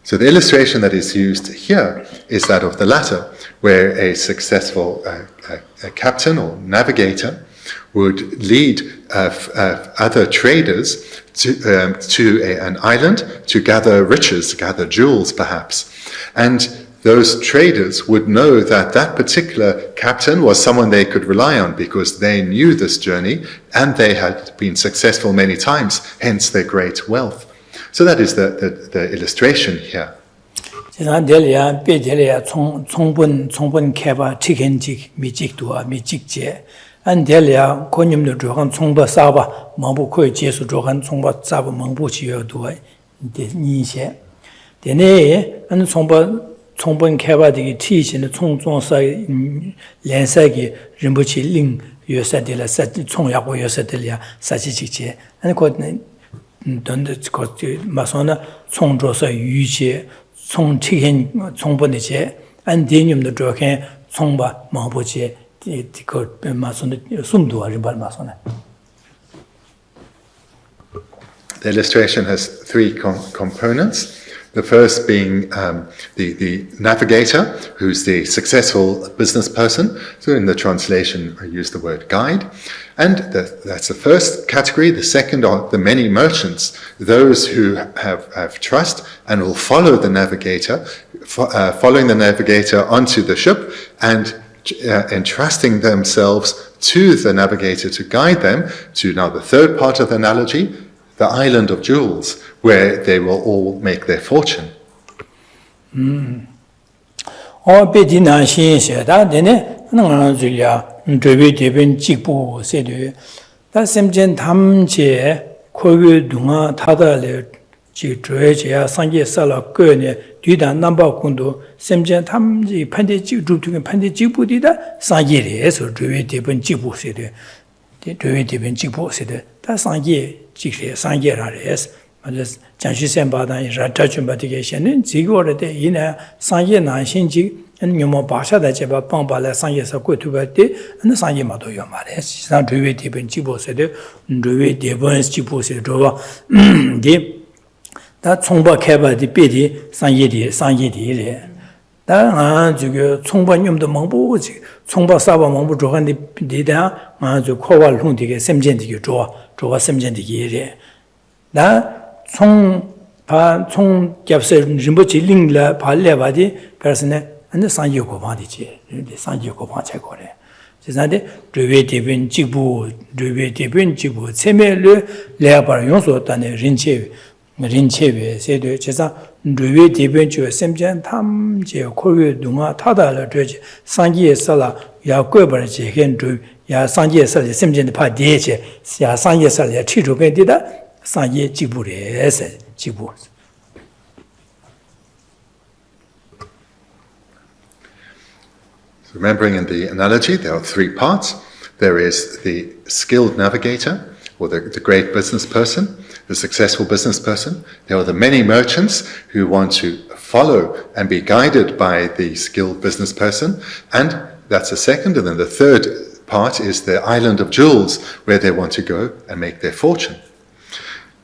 So the illustration that is used here is that of the latter, where a successful a captain or navigator would lead other traders to an island to gather riches, gather jewels perhaps. And those traders would know that that particular captain was someone they could rely on because they knew this journey and they had been successful many times, hence their great wealth. So that is the illustration here. 안델이야 고님도 조간 총바 사바 망부코에 제수 조간 총바 사바 망부치여도 니세 데네 안 총번 개발되기 티신의 총종사 연사기 림부치 링 요사들라 사치 총야고 요사들이야 사치직제 아니 거는 donde 마소나 총조사 유지 총치행 총번이제 안데님도 조간 총바 망부치 The illustration has three components. The first being the navigator, who's the successful business person. So in the translation, I use the word guide. And that's the first category. The second are the many merchants, those who have trust and will follow the navigator, following the navigator onto the ship and entrusting themselves to the navigator to guide them to now the third part of the analogy, the island of jewels, where they will all make their fortune. 다 총바 개바디 베디 상예디래 다 저거 총바 념도 먹보지 총바 사바 먹보 조간디 디다 아주 코발 홍디게 샘젠디게 조와 샘젠디게 다 총바 총 겹세 림보지 링라 발레바디 그래서네 안데 상예고 바디지 상예고 바체고래 지난데 드웨 디빈 지부 세메르 레아바 용소단에 린체베 세드 제사 드웨 디벤주 샘전 탐제 코르 동아 타다를 되지 상기에 살아 야 꿰버지 현주 야 상기에 살이 샘전의 파디에체 야 상기에 살이 치주벤디다 상기 지부레세 지부 Remembering in the analogy, there are three parts. There is the skilled navigator, or the great business person, the successful business person. There are the many merchants who want to follow and be guided by the skilled business person. And that's the second. And then the third part is the island of jewels, where they want to go and make their fortune.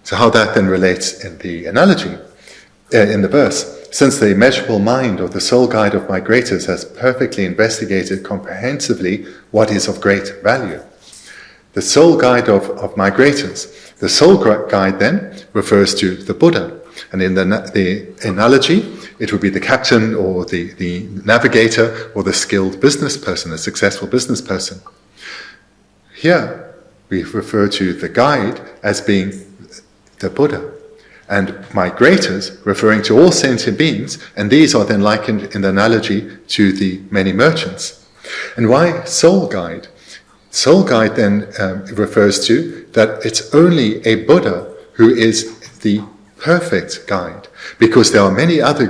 So how that then relates in the analogy, in the verse. Since the immeasurable mind or the soul guide of migrators has perfectly investigated comprehensively what is of great value. The soul guide of migrators. The soul guide then refers to the Buddha. And in the analogy, it would be the captain or the navigator or the skilled business person, a successful business person. Here, we refer to the guide as being the Buddha. And migrators referring to all sentient beings, and these are then likened in the analogy to the many merchants. And why soul guide? Soul guide then refers to that it's only a Buddha who is the perfect guide, because there are many other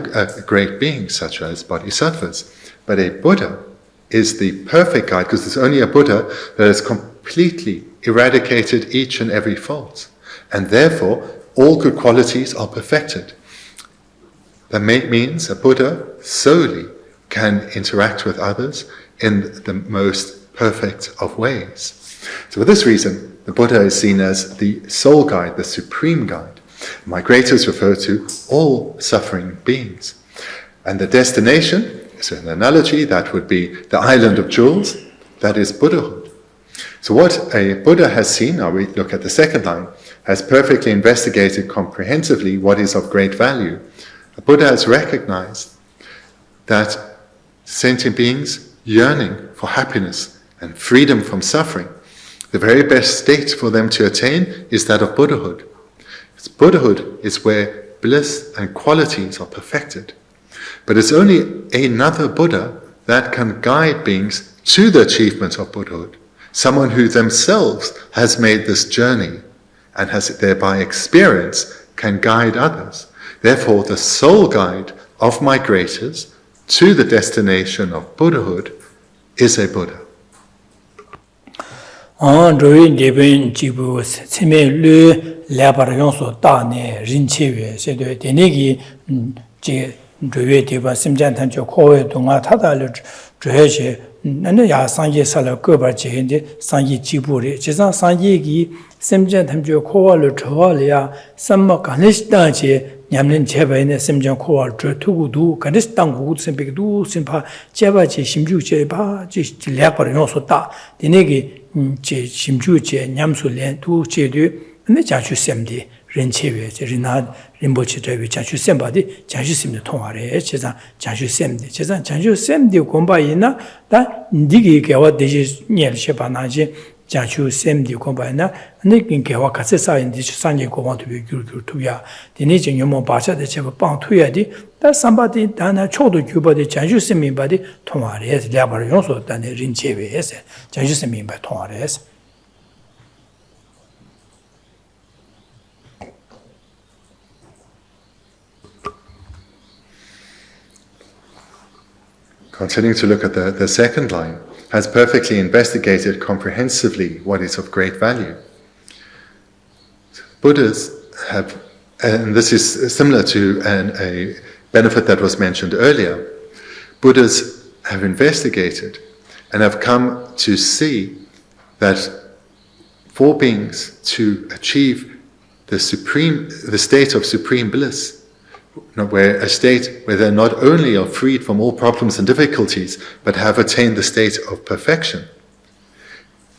great beings such as Bodhisattvas, but a Buddha is the perfect guide because there's only a Buddha that has completely eradicated each and every fault, and therefore all good qualities are perfected. That means a Buddha solely can interact with others in the most perfect of ways. So for this reason, the Buddha is seen as the soul guide, the supreme guide. Migrators refer to all suffering beings. And the destination is an analogy that would be the island of jewels, that is Buddhahood. So what a Buddha has seen, now we look at the second line, has perfectly investigated comprehensively what is of great value. A Buddha has recognized that sentient beings yearning for happiness and freedom from suffering, the very best state for them to attain is that of Buddhahood. Buddhahood is where bliss and qualities are perfected. But it's only another Buddha that can guide beings to the achievement of Buddhahood. Someone who themselves has made this journey and has thereby experience can guide others. Therefore, the sole guide of migrators to the destination of Buddhahood is a Buddha. 나는 야 상계 살아 거바 제인데 상계 지부리 지상 상계기 샘전 탐주 코와를 저와려야 삼마 간리스다제 냠는 제바에네 심정 코어 투구도 간데스 땅구 심백도 심파 제바지 심주제 바지 략바를 요소다 디네기 제 심주제 냠술련 두제도 근데 자주 셈디 렌체외 제리나 림보치 저위 자주 셈바디 자주 셈도 통하래 제자 자주 셈디 제자 자주 셈디 공바이나 다 니기 개와 되지 녀르셔바나지 자주 셈디 공바이나 느낀 개와 같이 쌓인디 산지 공바도 비규규투야 디네지 요모 바샤데 제바 빵투야디 다 삼바디 다나 초도 규바디 자주 셈미바디 통하래 랴바를 용소다네 린체외에서 자주 셈미바 통하래 Continuing to look at the second line, has perfectly investigated comprehensively what is of great value. Buddhas have, and this is similar to a benefit that was mentioned earlier, Buddhas have investigated and have come to see that for beings to achieve the state of supreme bliss, where a state where they not only are freed from all problems and difficulties, but have attained the state of perfection,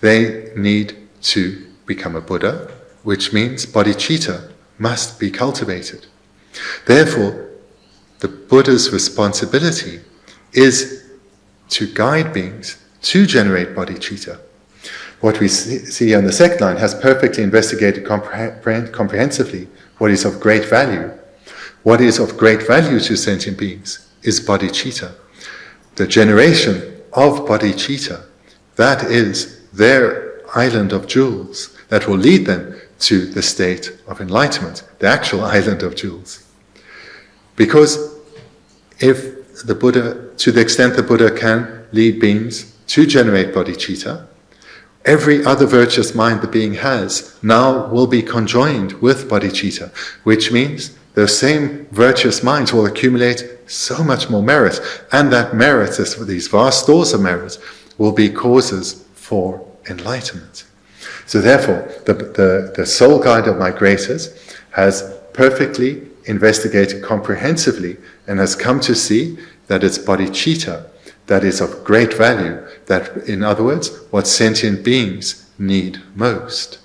they need to become a Buddha, which means bodhicitta must be cultivated. Therefore, the Buddha's responsibility is to guide beings to generate bodhicitta. What we see on the second line, has perfectly investigated comprehensively what is of great value. What is of great value to sentient beings is bodhicitta. The generation of bodhicitta, that is their island of jewels, that will lead them to the state of enlightenment, the actual island of jewels. Because if the Buddha, to the extent the Buddha can lead beings to generate bodhicitta, every other virtuous mind the being has now will be conjoined with bodhicitta, which means those same virtuous minds will accumulate so much more merit, and that merit, these vast stores of merit, will be causes for enlightenment. So therefore, the soul guide of migrators has perfectly investigated comprehensively and has come to see that it's bodhicitta that is of great value, that, in other words, what sentient beings need most.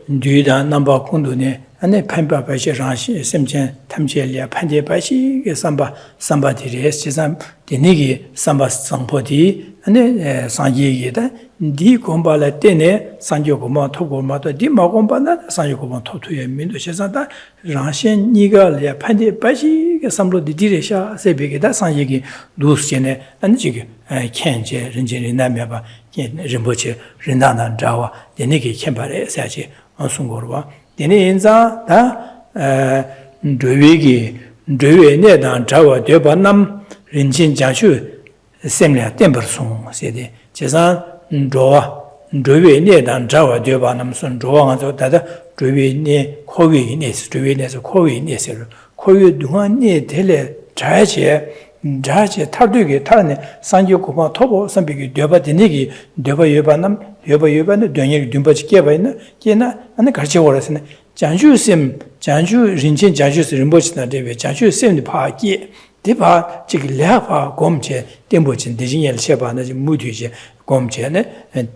Duda number kundune, and a pampa by Rashi, Semchen, Tamjelia, Pande by Shi, somebody restism, the Nigi, Samba Sampodi, and then Sanjigida, Di Gombala Tene, Sanjogoma, Togomata, Di Magombana, Sanjogoma, Totu, Mindosha, Rashi, Niga, Pande by Shi, Sambo di Diresha, Sebigida, Sanjigi, Dusjene, and Jig, Kenje, Rinjin, Namaba, Rimboche, Rindana, Jawa, the Nigi Kempare, Sachi. Sungorwa. Dene inza da Dwegi Dwe Nedan Jawa Deba Nam Rinjin Janshu Semlia Tempersung Sede. Chesan Joa Dwe Nedan Jawa Deba Nam Sun Joa Dada Dwe Ne Kowi Nes, Dwe Nes Kowi Neser. Kowi Duan Ne Tele Jaje Jaje Tardugi Tarne Sanjo Kuma Tobo Sambiki Deba Denegi Deba Yobanam Yoba Yoban Daniel Dumbachi Kebaina Kena and the Karchiwaras Janju Sim Janju Rinjin Janju Rimbochina Debe Janju Sim the Paki Deba Chikilapa Gomche Dembochin Dijin Shebana Muduje Gomche and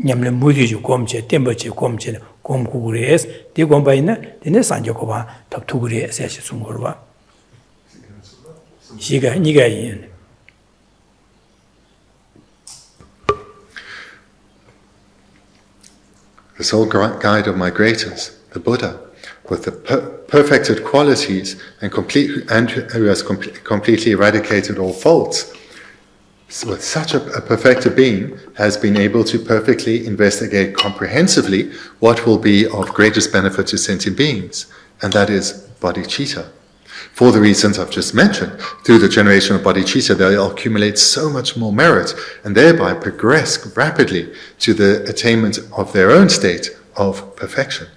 Yamle Mudiju Gomche Demboche Gomche Gomkugures De Gombaina the Sanjokova Top Tugure Session07. Shiga Nigayin. The sole guide of migrators, the Buddha, with the perfected qualities and who has completely eradicated all faults, with such a perfected being, has been able to perfectly investigate comprehensively what will be of greatest benefit to sentient beings, and that is bodhicitta. For the reasons I've just mentioned, through the generation of bodhicitta, they'll accumulate so much more merit and thereby progress rapidly to the attainment of their own state of perfection.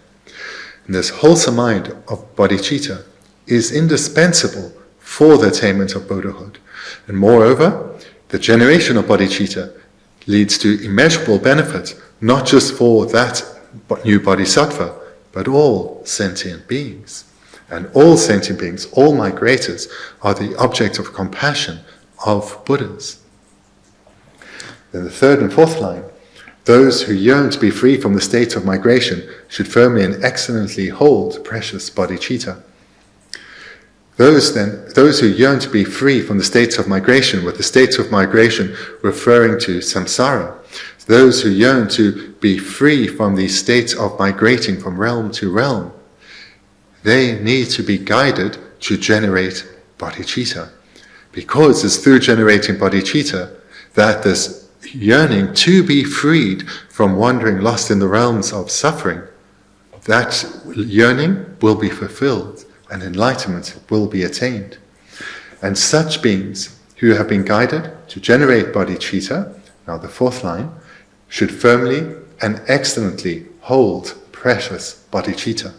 And this wholesome mind of bodhicitta is indispensable for the attainment of Buddhahood. And moreover, the generation of bodhicitta leads to immeasurable benefit, not just for that new bodhisattva, but all sentient beings. And all sentient beings, all migrators, are the object of compassion of Buddhas. Then the third and fourth line, those who yearn to be free from the state of migration should firmly and excellently hold precious bodhicitta. Those who yearn to be free from the states of migration, with the states of migration referring to samsara, those who yearn to be free from the states of migrating from realm to realm, they need to be guided to generate bodhicitta. Because it's through generating bodhicitta that this yearning to be freed from wandering lost in the realms of suffering, that yearning will be fulfilled and enlightenment will be attained. And such beings who have been guided to generate bodhicitta, now the fourth line, should firmly and excellently hold precious bodhicitta.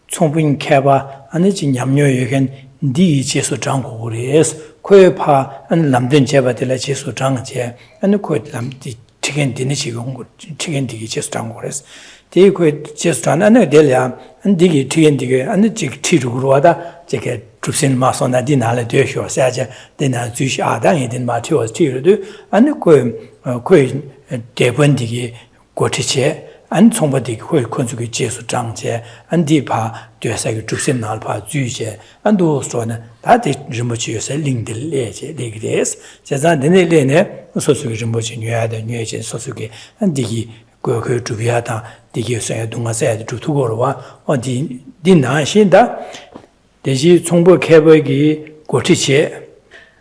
총분 개바 아니 진냠녀 여긴 디 제수 장고 그래서 코에파 안 남된 제바들 제수 장제 아니 코에 남디 튀겐 디니 지금 튀겐 디기 제수 장고 그래서 디 코에 제수 장 안에 될야 안 디기 튀겐 디게 아니 지 티루로 와다 제게 줍신 마선나 디나래 되셔 사제 데나 주시 아당이 된 마티오 티르도 아니 코에 대본 디기 고치체 안 총바디 회 컨주기 제수 장제 안디파 되사기 죽신 날파 주제 안도 소는 다들 좀치여서 링들 레제 레그레스 제가 내내레네 소수기 좀치 뉘야데 뉘제 소수기 안디기 그 주비하다 디기서야 동아서야 주투고로와 어디 디나신다 대시 총보 개발기 고치체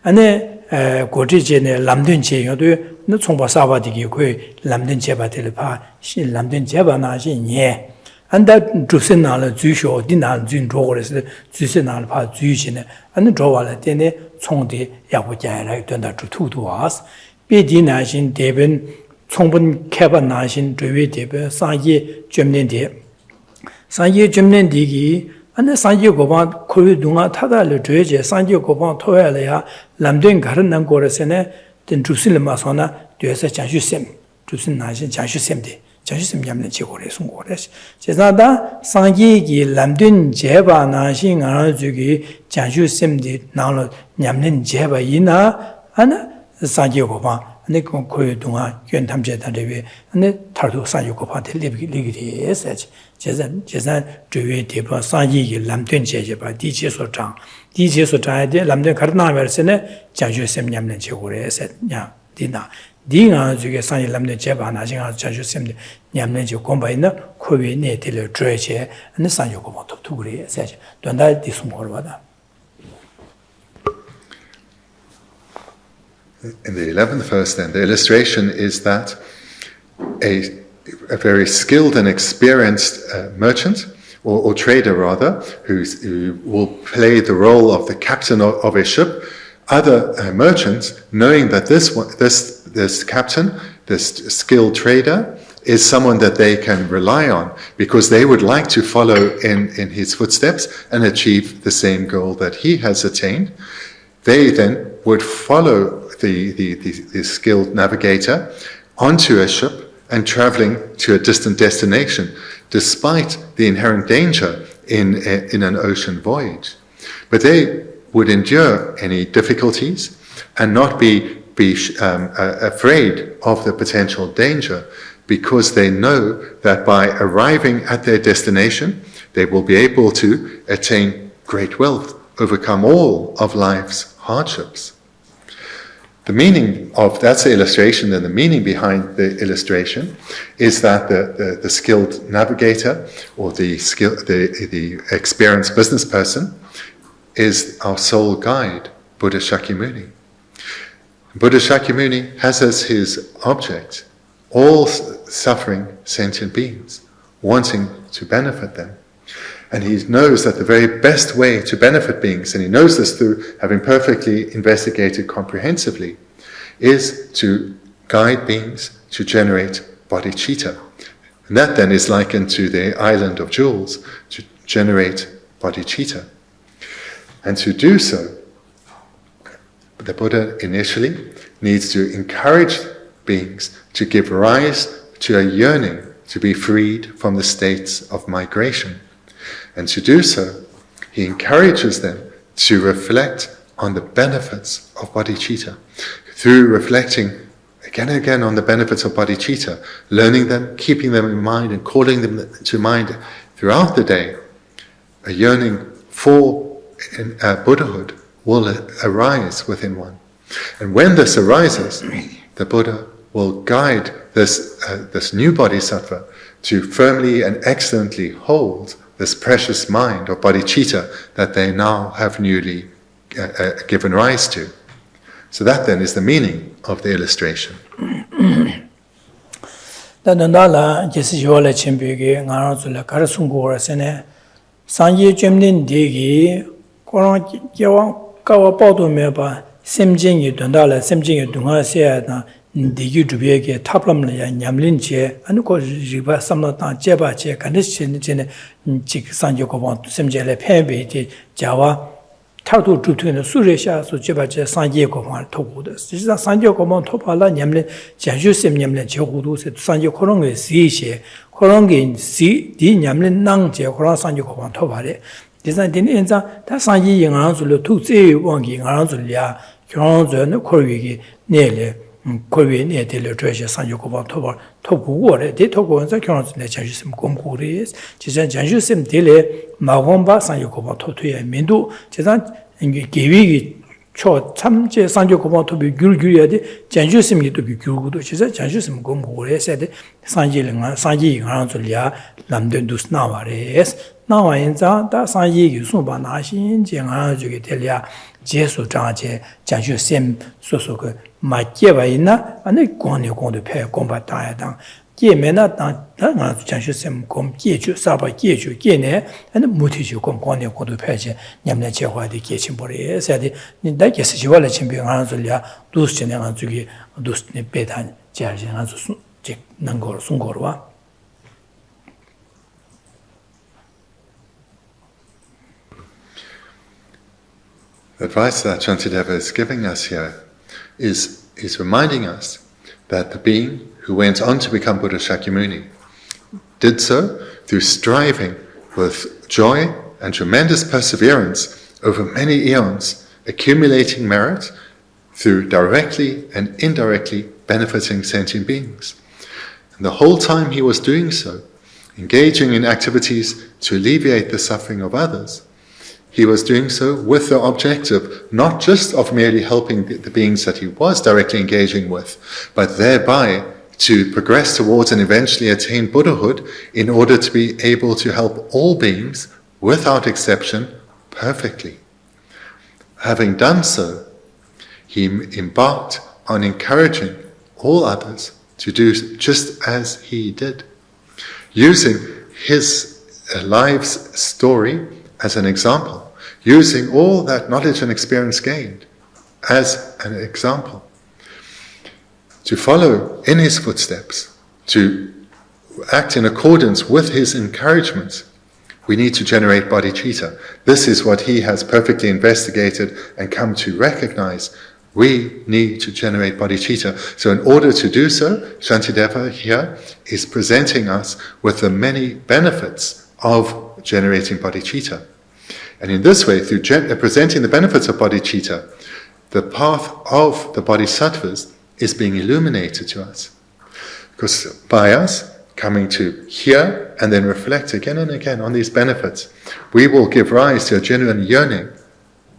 안에 고치제네 람든제여도 너 총바 사바디기 그 람든 제바들 파 신 람든 제바나신 예 안다 주선나를 주쇼 디날 준 조거스 주선나를 파 주시네 안 조와라 때네 총디 야고자라 된다 주투도 와스 비디나신 대변 총분 개바나신 주위 대변 사이 점년디 사이 점년디기 안에 사이 고반 코위 동아 타달을 줘제 사이 고반 토야래야 람든 가르는 거라서네 된 주신을 마서나 되어서 장슈셈 주신 나신 장슈셈데 장슈셈 냠는 제고래 송고래 제자다 상기기 람든 제바 나신 알주기 장슈셈데 나로 냠는 제바 이나 하나 상기고바 네 코에 동안 견탐제다레베 네 탈도 상기고바 텔리비리리에서 제자 주위에 대바 상기기 람든 제제바 디제소장 디제소장에 람든 가르나면서네 장슈셈 냠는 제고래서 냐 디나 디가 중에 상이 람든 제바 나싱아 장슈셈 냠는 제 공부이나 코에 네텔을 줘제 네 상기고바 투그래서 돈다 디스모르바다. In the 11th verse, then, the illustration is that a very skilled and experienced merchant, or trader rather, who will play the role of the captain of a ship, other merchants, knowing that this captain, this skilled trader, is someone that they can rely on, because they would like to follow in his footsteps and achieve the same goal that he has attained. They then would follow the skilled navigator onto a ship and traveling to a distant destination, despite the inherent danger in an ocean voyage. But they would endure any difficulties and not be afraid of the potential danger, because they know that by arriving at their destination, they will be able to attain great wealth, overcome all of life's hardships. The meaning of that's the illustration, and the meaning behind the illustration is that the skilled navigator or the experienced business person is our sole guide, Buddha Shakyamuni. Buddha Shakyamuni has as his object all suffering sentient beings, wanting to benefit them. And he knows that the very best way to benefit beings, and he knows this through having perfectly investigated comprehensively, is to guide beings to generate bodhicitta. And that then is likened to the island of jewels to generate bodhicitta. And to do so, the Buddha initially needs to encourage beings to give rise to a yearning to be freed from the states of migration. And to do so, he encourages them to reflect on the benefits of bodhicitta. Through reflecting again and again on the benefits of bodhicitta, learning them, keeping them in mind, and calling them to mind throughout the day, a yearning for Buddhahood will arise within one. And when this arises, the Buddha will guide this new bodhisattva to firmly and excellently hold this precious mind of bodhicitta that they now have newly given rise to. So that then is the meaning of the illustration. Digi Dubiege, Taplamla, Yamlinche, and Ko Riba Samlatan, Jebache, Kanishin, Chik Sanjoko, Semjele Pembe, Java, Tatu Tutun, Suresha, so Jebache, Sanjeko, Toku. This is a Sanjoko Topala, Yamlin, Janjusim Yamlin, Chokudu, Sanjo Koronge, Sishe, Korongin, Si, Din Yamlin Nangje, Koran Sanjoko Topare. This I didn't answer that Sanji Yanganzulu, Tutsi, Wangi, Anzulia, Kronzo, Korigi, Nele. Kobe ne tele treasure sanjoko ba tobu de togo za kyonz ne chanjusim komkures jisan chanjusim tele magomba sanjoko ba totuye mindu jisan gewi gi cho 참제 sanjoko ba tobi gyulgyuya de chanjusim gi tobi gyulgudo jisan chanjusim komkures de sanjilinga sanji nganzulya lamden dus nawares nawayenza da sanji gi sunba na xin jenga juge telya jesu zhangje jianxu sem soso ge ma jieba ina ane guang gong de pe gong ba da ya dang jie me na dang da nga jianxu sem gong jie ju sa ba jie ju jie ne ane mu ti ju gong guang gong de pe je nyam ne jie hua de jie qin bo le sa de ni da ge shi wa le qin bi nga zu lia du shi ne nga zu ge du ne pe dan jia ji nga zu su ji nang go sung go wa. The advice that Shantideva is giving us here is reminding us that the being who went on to become Buddha Shakyamuni did so through striving with joy and tremendous perseverance over many eons, accumulating merit through directly and indirectly benefiting sentient beings. And the whole time he was doing so, engaging in activities to alleviate the suffering of others, he was doing so with the objective not just of merely helping the beings that he was directly engaging with, but thereby to progress towards and eventually attain Buddhahood in order to be able to help all beings, without exception, perfectly. Having done so, he embarked on encouraging all others to do just as he did, using his life's story as an example, using all that knowledge and experience gained as an example, to follow in his footsteps, to act in accordance with his encouragements. We need to generate bodhicitta. This is what he has perfectly investigated and come to recognize. We need to generate bodhicitta. So in order to do so, Shantideva here is presenting us with the many benefits of generating bodhicitta. And in this way, through presenting the benefits of bodhicitta, the path of the bodhisattvas is being illuminated to us. Because by us coming to hear and then reflect again and again on these benefits, we will give rise to a genuine yearning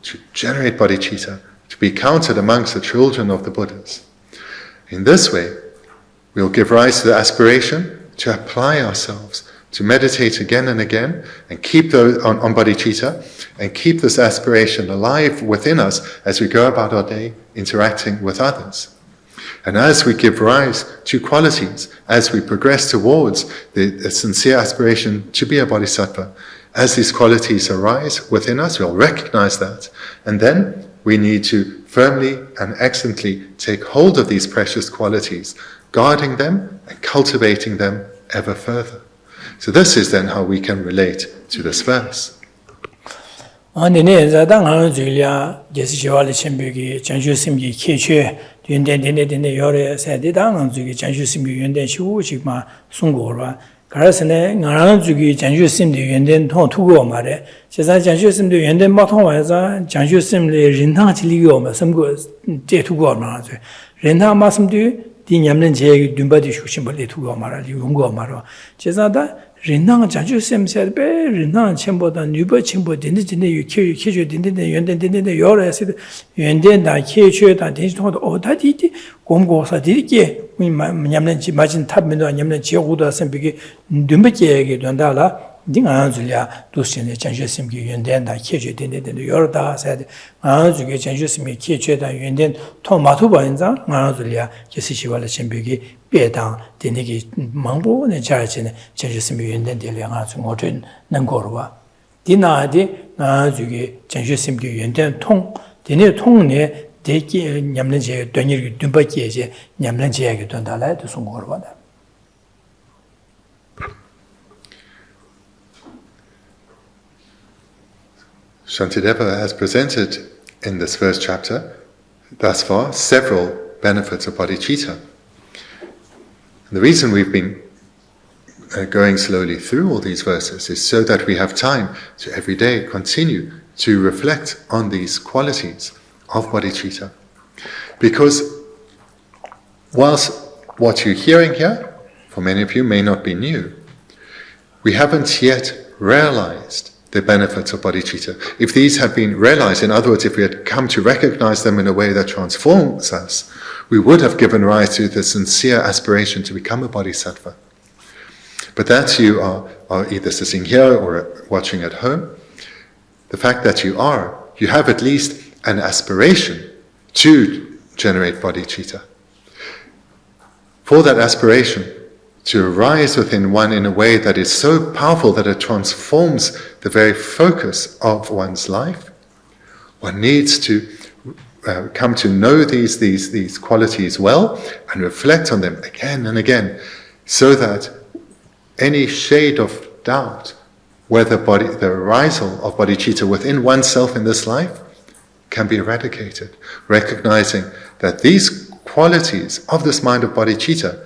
to generate bodhicitta, to be counted amongst the children of the Buddhas. In this way, we'll give rise to the aspiration to apply ourselves, to meditate again and again, and keep on bodhicitta, and keep this aspiration alive within us as we go about our day interacting with others. And as we give rise to qualities, as we progress towards the sincere aspiration to be a bodhisattva, as these qualities arise within us, we'll recognize that, and then we need to firmly and excellently take hold of these precious qualities, guarding them and cultivating them ever further. So this is then how we can relate to this verse. 가라스네 나랑 주기 장주심의 연된 통 투고 말에 제가 장주심의 연된 마통와서 장주심의 린탕치리고 섬고 제 투고 말아죠. 린탕 말씀도 디냠는 제 둔바디 슈심벌리 투고 말아지 용고 말아. 제가다 린탕 장주심세 배 린탕 첨보다 뉴버 첨보 된데 유키 된데 연된 된데 여러에서 연된 다 키취다 된통도 어다디디 공고사 디게 냠는 지 맞은 탑면도 냠는 지역우도 선비기 듬베게게 된다라 딩아줄이야 도시네 장주심기 연된다 키취된데 여러다 사데 아주게 장주심이 키취다 연된 토마토바인자 아줄이야 계시시발의 선비기 배당 되게 망보는 자르지네 장주심이 연된데 아주 모든 능고로와 디나디 아주게 장주심기 연된 통 되네 통네 대기 냠는지 되니 듬바기에 냠는지에게 된다라 또 송거로 봐다. Shantideva has presented in this first chapter, thus far, several benefits of bodhicitta. And the reason we've been going slowly through all these verses is so that we have time to every day continue to reflect on these qualities of bodhicitta. Because whilst what you're hearing here, for many of you, may not be new, we haven't yet realized the benefits of bodhicitta. If these have been realized, in other words, if we had come to recognize them in a way that transforms us, we would have given rise to the sincere aspiration to become a bodhisattva. But that you are either sitting here or watching at home, the fact that you have at least an aspiration to generate bodhicitta. For that aspiration to arise within one in a way that is so powerful that it transforms the very focus of one's life, one needs to come to know these qualities well and reflect on them again and again, so that any shade of doubt whether the arisal of bodhicitta within oneself in this life can be eradicated, recognizing that these qualities of this mind of bodhicitta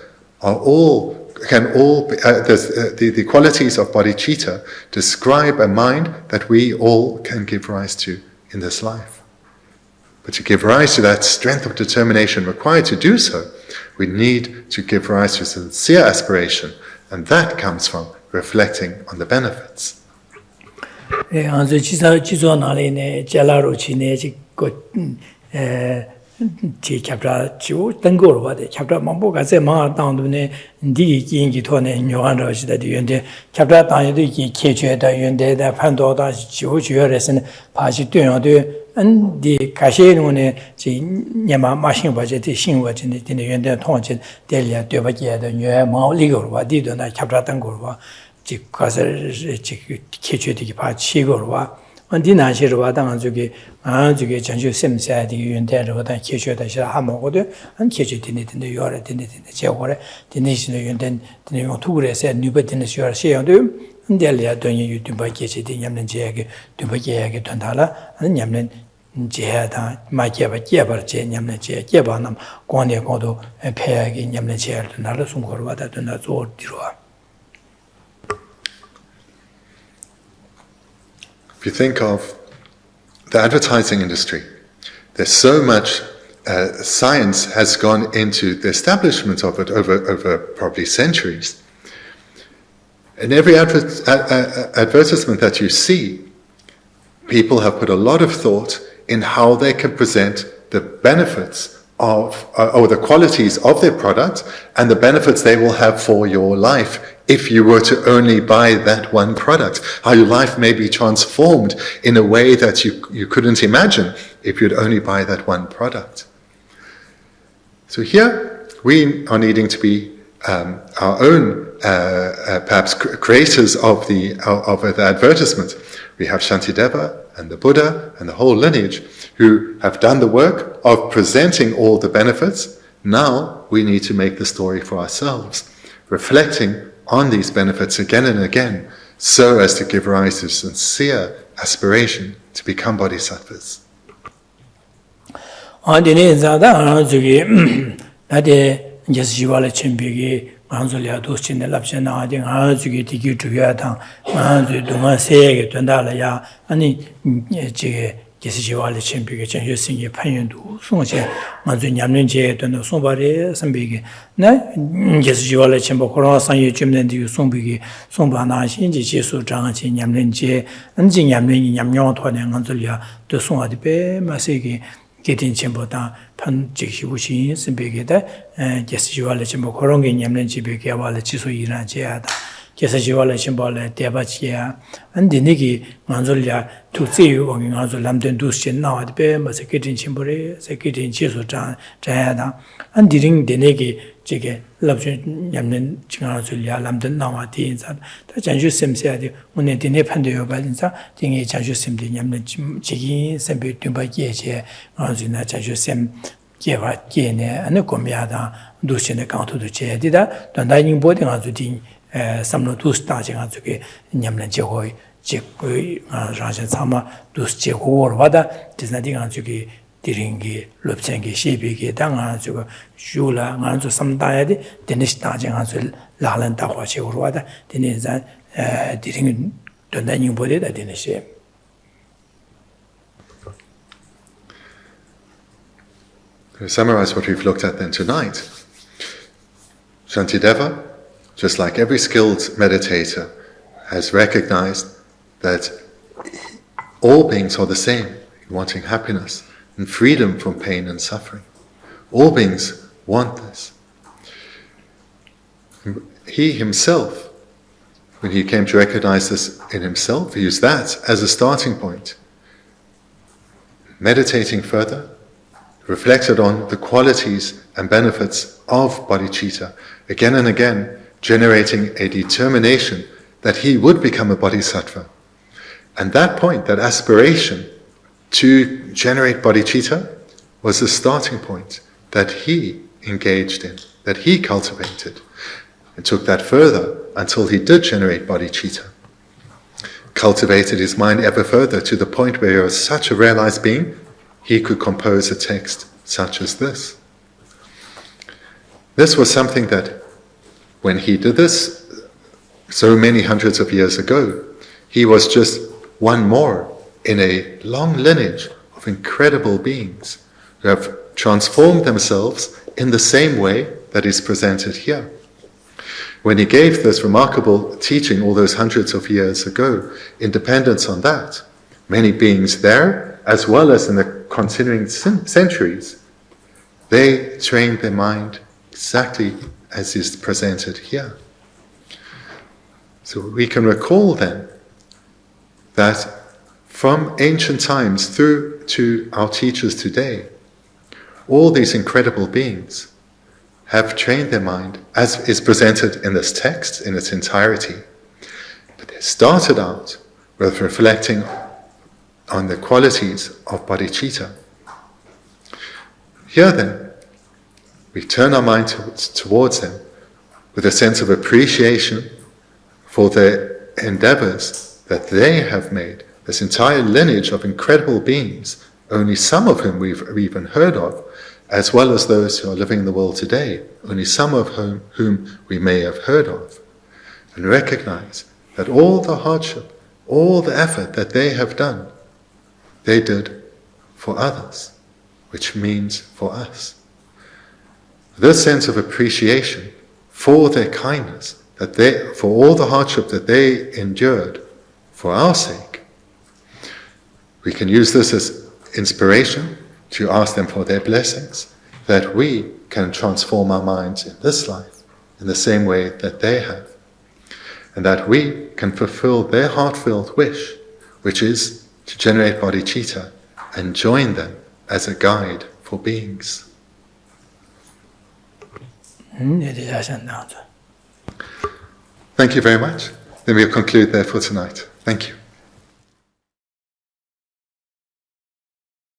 the qualities of bodhicitta describe a mind that we all can give rise to in this life. But to give rise to that strength of determination required to do so, we need to give rise to sincere aspiration, and that comes from reflecting on the benefits. 지 캡라 주 등고로 봐대 캡라 망보가세 마 당도네 디 기인기 토네 뇨한러시다 디연데 캡라 당에도 이 계주에다 연데다 판도다 지오주열에서는 바시 되어도 안디 가시는네 지 녀마 마신 바제티 신워진데 디네 연데 통진 델리아 되바기에다 녀 마올리고로 봐디도나 캡라 등고로 봐 지가서 지 계주에다 바치고로 봐 언디나시로 와당 저기 저기 전주 샘사디 윤대로다 계셔다시 하모고도 안 계셔되는데 요래 되는데 제거래 되는시는 윤된 되는 투그레서 뉴버드는 쇼어 시어도 언데리아 돈이 유튜브 계시디 냠는 제게 두버게게 된다라 안 냠는 제하다 마게바 게버제 냠는 제 게바남 권내고도 폐하게 냠는 제를 나를 숨거로 와다 된다 조디로. If you think of the advertising industry, there's so much science has gone into the establishment of it over probably centuries. In every advertisement that you see, people have put a lot of thought in how they can present the benefits of, or the qualities of their product and the benefits they will have for your life if you were to only buy that one product. How your life may be transformed in a way that you couldn't imagine if you'd only buy that one product. So here we are needing to be our own perhaps creators of the advertisement. We have Shantideva and the Buddha and the whole lineage who have done the work of presenting all the benefits. Now we need to make the story for ourselves, reflecting on these benefits again and again, so as to give rise to sincere aspiration to become bodhisattvas. Anzulia Dushin Lapsana, Azuki Tiki Tuyatan, Anzu Duma Seg, Tundalaya, Ani Geshe Champion, Change Payan to Sunche, Manzu Yamlinje, Tunda Sombari, Sambigi, Geshe Chamber, San Yum and you Sombigi, Sombana, Shinji, Jesu, Janchi, Yamlinje, and Jin Yamlin, Yamyon, Anzulia, the Songa de Pe, Masegi. Getting Chimbotan, Pan Jishi, Simbigita, and Jessijuala Chimbo Korongi, Yamlin Chibiki, while the Chisu Iran Chiata, Jessijuala Chimbole, Debachia, and the Niki, Manzulia, to see you on Anzu Lambden Dushin now at Bay, Massaketin Chimbore, Sakatin Chisu Jayada, and the ring the Niki, Jigge, Labjin Yamlin Chingazulia, Lambden now at the inside. The Janju Sim said, when it didn't depend on your Badinsa, Ting Janju Sim, the Yamlin Chigi, Sembi Tumba Yeche, Anzuna Janju Sim, Geva Gene, and the Comiada, Dushin account to the chair, did that, the dining boarding on the Ding, some no two starting on the Yamlin Jehoi, Jekui, Rajan Sama, Dus Jehu or Vada, there's nothing on the Diringi, Lobsang Dorje, Danga, Shula, Manzo, some diet, then the starting on Lalan Tawachi or Wada, then is that Diring, the dining body that didn't shame. To summarize what we've looked at then tonight, Shantideva, just like every skilled meditator, has recognized that all beings are the same, wanting happiness and freedom from pain and suffering. All beings want this. He himself, when he came to recognize this in himself, he used that as a starting point. Meditating further, reflected on the qualities and benefits of bodhicitta, again and again, generating a determination that he would become a bodhisattva. And that point, that aspiration to generate bodhicitta, was the starting point that he engaged in, that he cultivated, and took that further until he did generate bodhicitta. Cultivated his mind ever further to the point where he was such a realized being, he could compose a text such as this. This was something that, when he did this so many hundreds of years ago, he was just one more in a long lineage of incredible beings who have transformed themselves in the same way that is presented here. When he gave this remarkable teaching all those hundreds of years ago, in dependence on that, many beings there, as well as in the continuing centuries, they trained their mind exactly as is presented here. So we can recall then that from ancient times through to our teachers today, all these incredible beings have trained their mind as is presented in this text in its entirety. But they started out with reflecting on the qualities of bodhicitta. Here then, we turn our mind towards them with a sense of appreciation for the endeavors that they have made, this entire lineage of incredible beings, only some of whom we've even heard of, as well as those who are living in the world today, only some of whom we may have heard of, and recognize that all the hardship, all the effort that they have done, they did for others, which means for us. This sense of appreciation for their kindness, for all the hardship that they endured for our sake, we can use this as inspiration to ask them for their blessings, that we can transform our minds in this life in the same way that they have, and that we can fulfill their heartfelt wish, which is to generate bodhicitta and join them as a guide for beings. Thank you very much. Then we'll conclude there for tonight. Thank you.